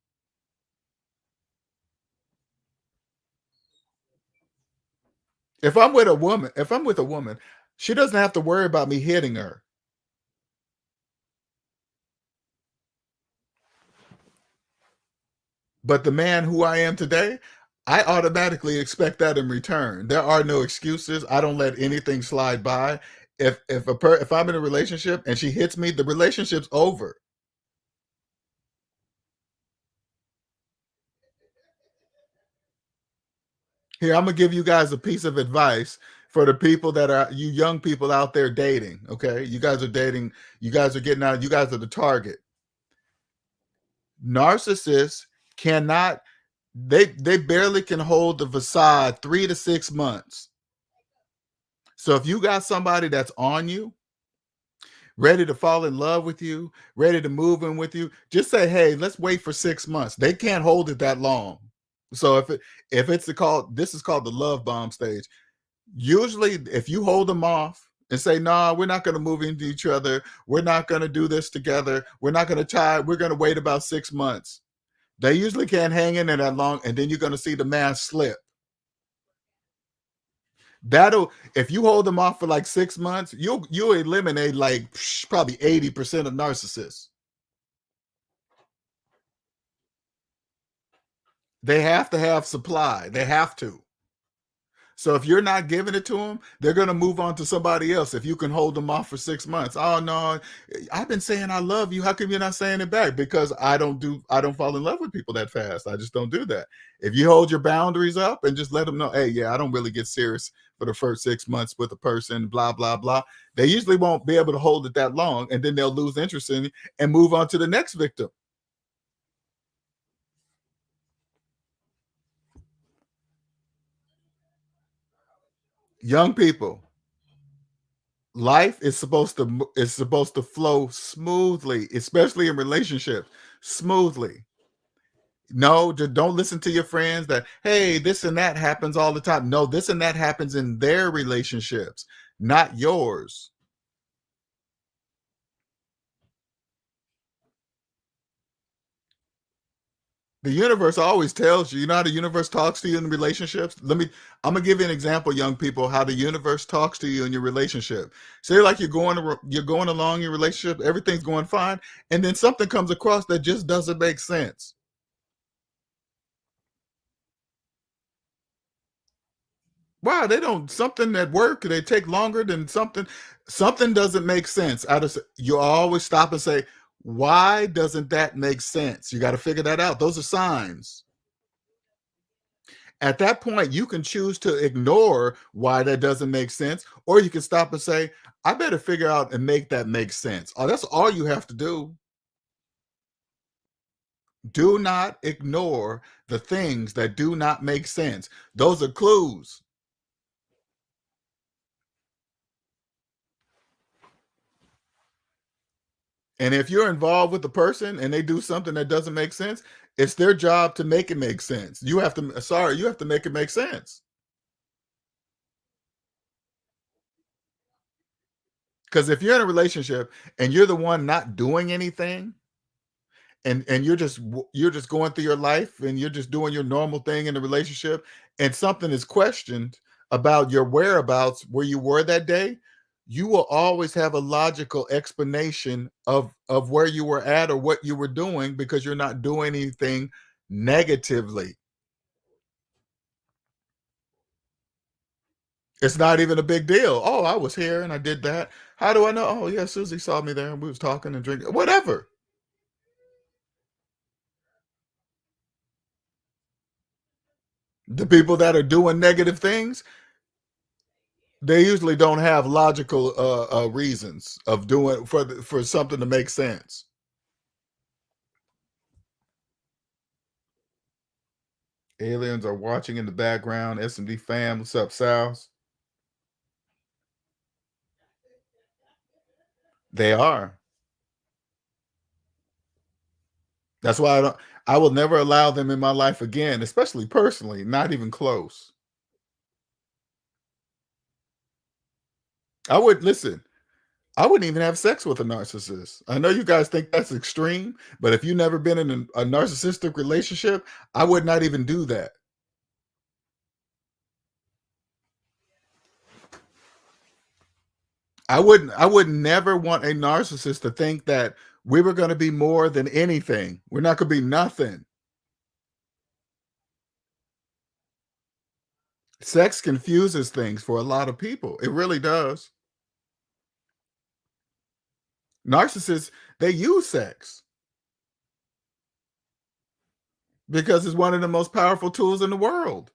If I'm with a woman, she doesn't have to worry about me hitting her. But the man who I am today, I automatically expect that in return. There are no excuses. I don't let anything slide by. If I'm in a relationship and she hits me, the relationship's over. Here, I'm gonna give you guys a piece of advice for the people that are you young people out there dating. Okay, you guys are dating. You guys are getting out. You guys are the target. Narcissists cannot. They barely can hold the facade 3 to 6 months. So if you got somebody that's on you, ready to fall in love with you, ready to move in with you, just say, "Hey, let's wait for 6 months." They can't hold it that long. So if it's called this is called the love bomb stage. Usually, if you hold them off and say, "Nah, we're not going to move into each other. We're not going to do this together. We're not going to try. We're going to wait about 6 months." They usually can't hang in there that long, and then you're going to see the mask slip. That'll if you hold them off for like 6 months, you'll eliminate like probably 80% of narcissists. They have to have supply. They have to. So if you're not giving it to them, they're going to move on to somebody else. If you can hold them off for 6 months, oh no, I've been saying I love you. How come you're not saying it back? Because I don't fall in love with people that fast. I just don't do that. If you hold your boundaries up and just let them know, hey, yeah, I don't really get serious for the first 6 months with a person, blah blah blah. They usually won't be able to hold it that long, and then they'll lose interest in you and move on to the next victim. Young people, life is supposed to flow smoothly, especially in relationships. Smoothly. No, just don't listen to your friends that hey, this and that happens all the time. No, this and that happens in their relationships, not yours. The universe always tells you. You know how the universe talks to you in relationships? I'm gonna give you an example, young people, how the universe talks to you in your relationship. Say like you're going along your relationship, everything's going fine, and then something comes across that just doesn't make sense. Wow, they don't something at work, they take longer than something doesn't make sense. You always stop and say, why doesn't that make sense? You got to figure that out. Those are signs. At that point, you can choose to ignore why that doesn't make sense, or you can stop and say, I better figure out and make that make sense. Oh, that's all you have to do. Do not ignore the things that do not make sense. Those are clues. And if you're involved with the person and they do something that doesn't make sense, it's their job to make it make sense. You have to make it make sense. Because if you're in a relationship and you're the one not doing anything, and you're just going through your life and you're just doing your normal thing in the relationship, and something is questioned about your whereabouts where you were that day, you will always have a logical explanation of where you were at or what you were doing because you're not doing anything negatively. It's not even a big deal. Oh, I was here and I did that. How do I know? Oh, yeah, Susie saw me there and we was talking and drinking. Whatever. The people that are doing negative things, they usually don't have logical reasons of doing for something to make sense. Aliens are watching in the background. SMD fam, what's up, Sals? They are. That's why I will never allow them in my life again, especially personally, not even close. I would listen. I wouldn't even have sex with a narcissist. I know you guys think that's extreme, but if you've never been in a narcissistic relationship, I would not even do that. I would never want a narcissist to think that we were going to be more than anything. We're not going to be nothing. Sex confuses things for a lot of people. It really does. Narcissists, they use sex because it's one of the most powerful tools in the world.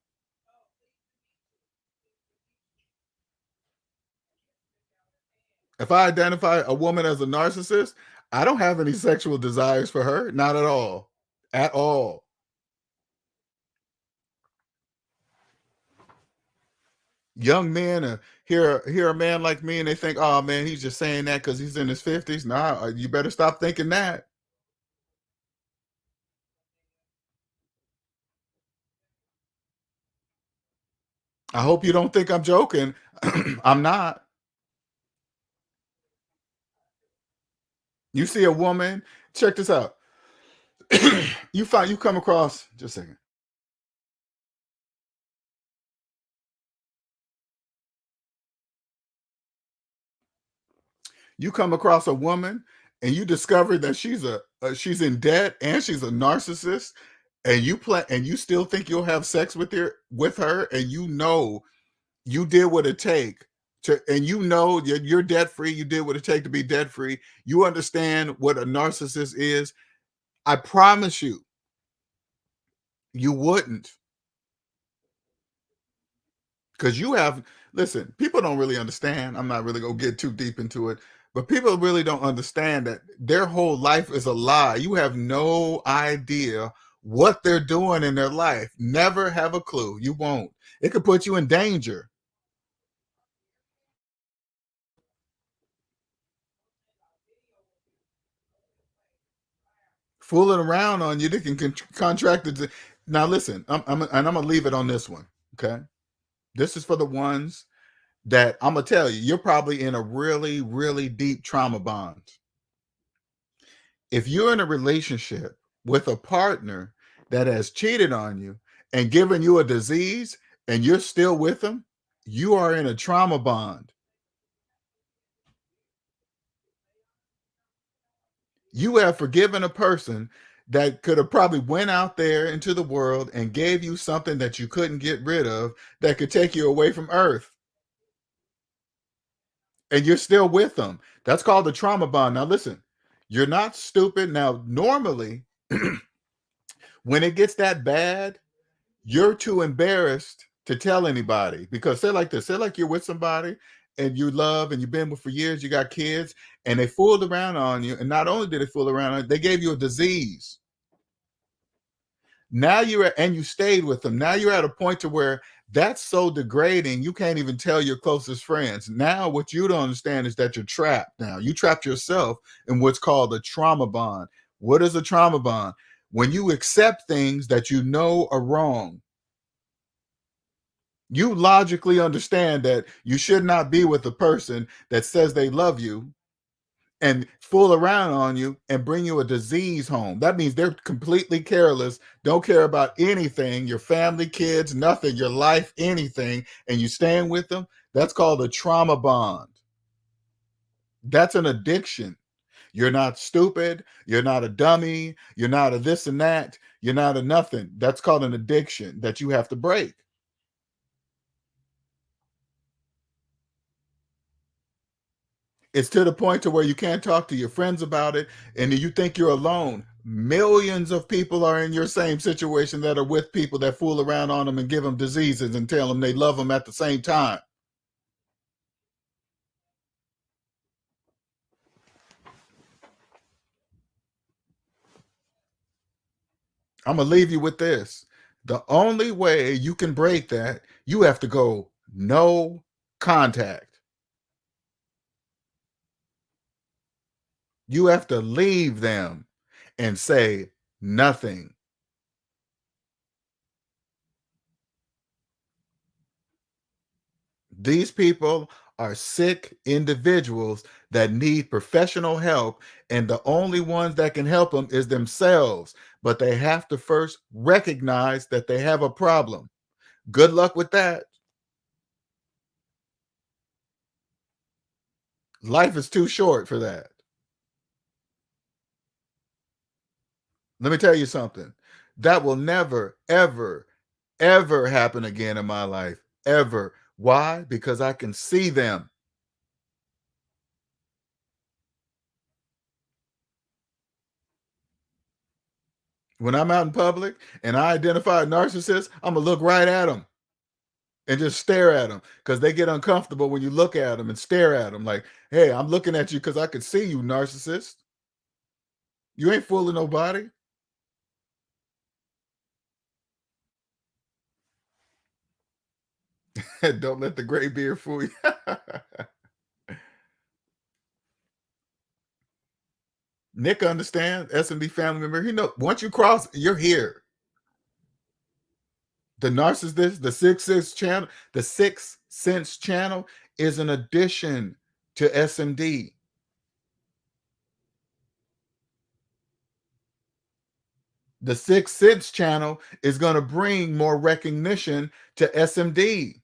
If I identify a woman as a narcissist, I don't have any sexual desires for her, not at all. At all. Young men hear a man like me and they think, "Oh man, he's just saying that because he's in his 50s." Nah, you better stop thinking that. I hope you don't think I'm joking. I'm not. You see a woman, check this out. You come across just a second. You come across a woman and you discover that she's in debt and she's a narcissist, and you still think you'll have sex with her, and you know you did what it take to, and you know you're debt free. You did what it take to be debt free. You understand what a narcissist is. I promise you, you wouldn't, because you have. Listen, people don't really understand. I'm not really gonna get too deep into it, but people really don't understand that their whole life is a lie. You have no idea what they're doing in their life. Never have a clue. You won't. It could put you in danger. Fooling around on you, they can contract it. Now, listen, and I'm gonna leave it on this one. Okay, this is for the ones that I'm gonna tell you. You're probably in a really, really deep trauma bond. If you're in a relationship with a partner that has cheated on you and given you a disease, and you're still with them, you are in a trauma bond. You have forgiven a person that could have probably went out there into the world and gave you something that you couldn't get rid of, that could take you away from earth, and you're still with them. That's called the trauma bond. Now listen, you're not stupid. Now normally when it gets that bad, you're too embarrassed to tell anybody, because say like this, say like you're with somebody and you love and you've been with for years, you got kids, and they fooled around on you, and not only did they fool around on you, they gave you a disease. Now and you stayed with them. Now you're at a point to where that's so degrading you can't even tell your closest friends. Now what you don't understand is that you're trapped. Now you trapped yourself in what's called a trauma bond. What is a trauma bond? When you accept things that you know are wrong, you logically understand that you should not be with a person that says they love you and fool around on you and bring you a disease home. That means they're completely careless, don't care about anything, your family, kids, nothing, your life, anything, and you stand with them. That's called a trauma bond. That's an addiction. You're not stupid. You're not a dummy. You're not a this and that. You're not a nothing. That's called an addiction that you have to break. It's to the point to where you can't talk to your friends about it, and you think you're alone. Millions of people are in your same situation that are with people that fool around on them and give them diseases and tell them they love them at the same time. I'm gonna leave you with this. The only way you can break that, you have to go no contact. You have to leave them and say nothing. These people are sick individuals that need professional help, and the only ones that can help them is themselves. But they have to first recognize that they have a problem. Good luck with that. Life is too short for that. Let me tell you something. That will never, ever, ever happen again in my life. ever. Why? Because I can see them. When I'm out in public and I identify a narcissist, I'm going to look right at them and just stare at them, because they get uncomfortable when you look at them and stare at them like, hey, I'm looking at you because I can see you, narcissist. You ain't fooling nobody. Don't let the gray beard fool you. Nick understands, SMD family member. He know once you cross, you're here. The narcissist, the Sixth Sense channel is an addition to SMD. The Sixth Sense channel is going to bring more recognition to SMD.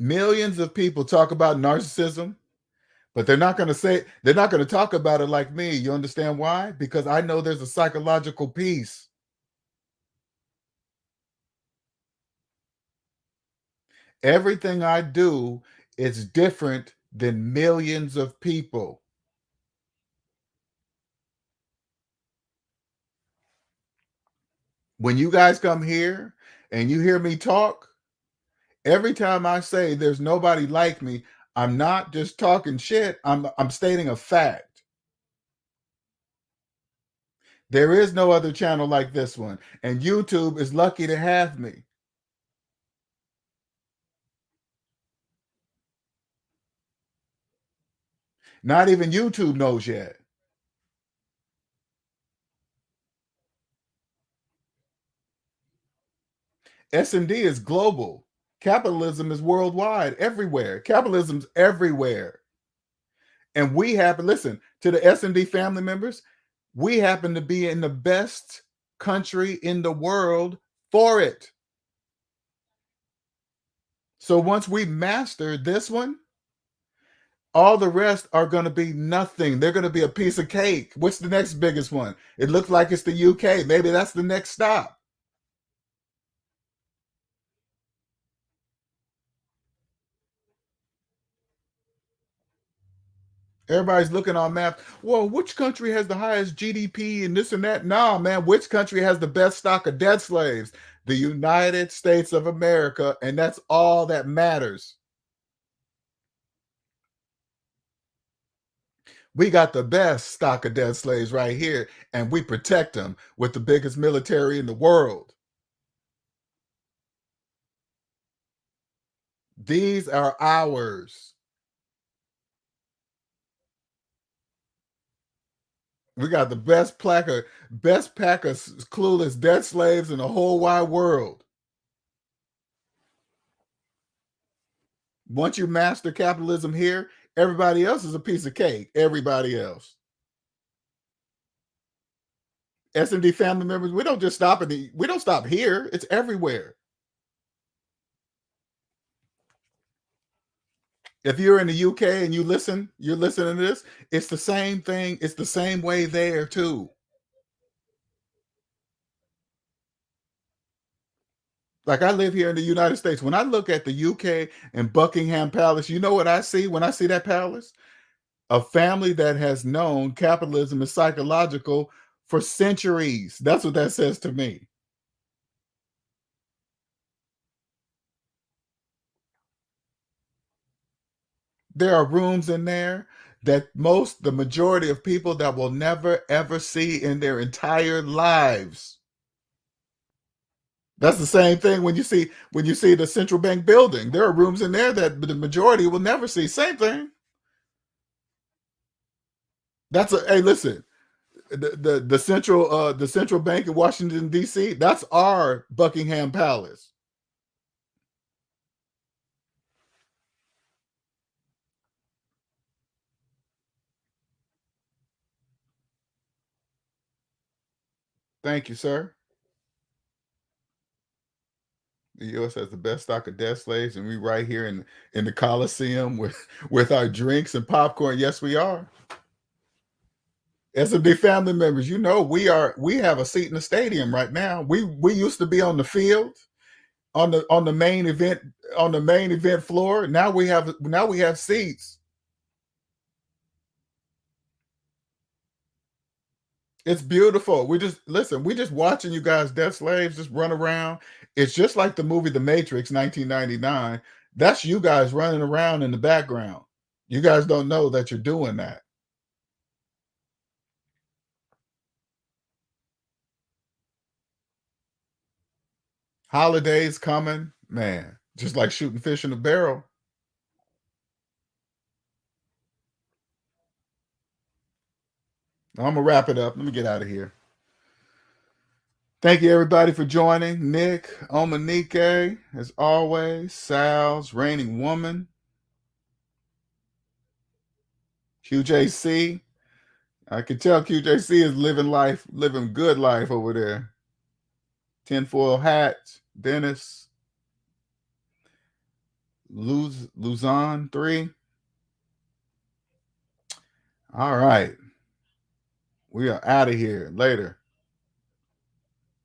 Millions of people talk about narcissism, but they're not going to talk about it like me. You understand why? Because I know there's a psychological piece. Everything I do is different than millions of people. When you guys come here and you hear me talk, every time I say there's nobody like me, I'm not just talking shit. I'm stating a fact. There is no other channel like this one, and YouTube is lucky to have me. Not even YouTube knows yet. SMD is global. Capitalism is worldwide, everywhere. Capitalism's everywhere. And we happen, listen, to the SMD family members, we happen to be in the best country in the world for it. So once we master this one, all the rest are going to be nothing. They're going to be a piece of cake. What's the next biggest one? It looks like it's the UK. Maybe that's the next stop. Everybody's looking on maps. Well, which country has the highest GDP and this and that? Nah, man, which country has the best stock of dead slaves? The United States of America, and that's all that matters. We got the best stock of dead slaves right here, and we protect them with the biggest military in the world. These are ours. We got the best pack of clueless dead slaves in the whole wide world. Once you master capitalism here, everybody else is a piece of cake. Everybody else. S&D family members, we don't just stop we don't stop here. It's everywhere. If you're in the UK and you're listening to this, it's the same thing. It's the same way there too. Like, I live here in the United States. When I look at the UK and Buckingham Palace, you know what I see when I see that palace? A family that has known capitalism is psychological for centuries. That's what that says to me. There are rooms in there that the majority of people that will never ever see in their entire lives. That's the same thing when you see the central bank building. There are rooms in there that the majority will never see. Same thing. Hey, listen, the central bank in Washington D.C. That's our Buckingham Palace. Thank you, sir. The U.S. has the best stock of dead slaves, and we right here in the Coliseum with our drinks and popcorn. Yes, we are. SMD family members, we have a seat in the stadium right now. We used to be on the field, on the main event floor. Now we have seats. It's beautiful. We just watching you guys, deaf slaves, just run around. It's just like the movie The Matrix, 1999. That's you guys running around in the background. You guys don't know that you're doing that. Holidays coming, man, just like shooting fish in a barrel. I'm gonna wrap it up. Let me get out of here. Thank you everybody for joining. Nick, Omanike, as always, Sal's reigning woman, QJC. I can tell QJC is living good life over there. Tinfoil hat, Dennis, Luzon 3. All right. We are out of here. Later.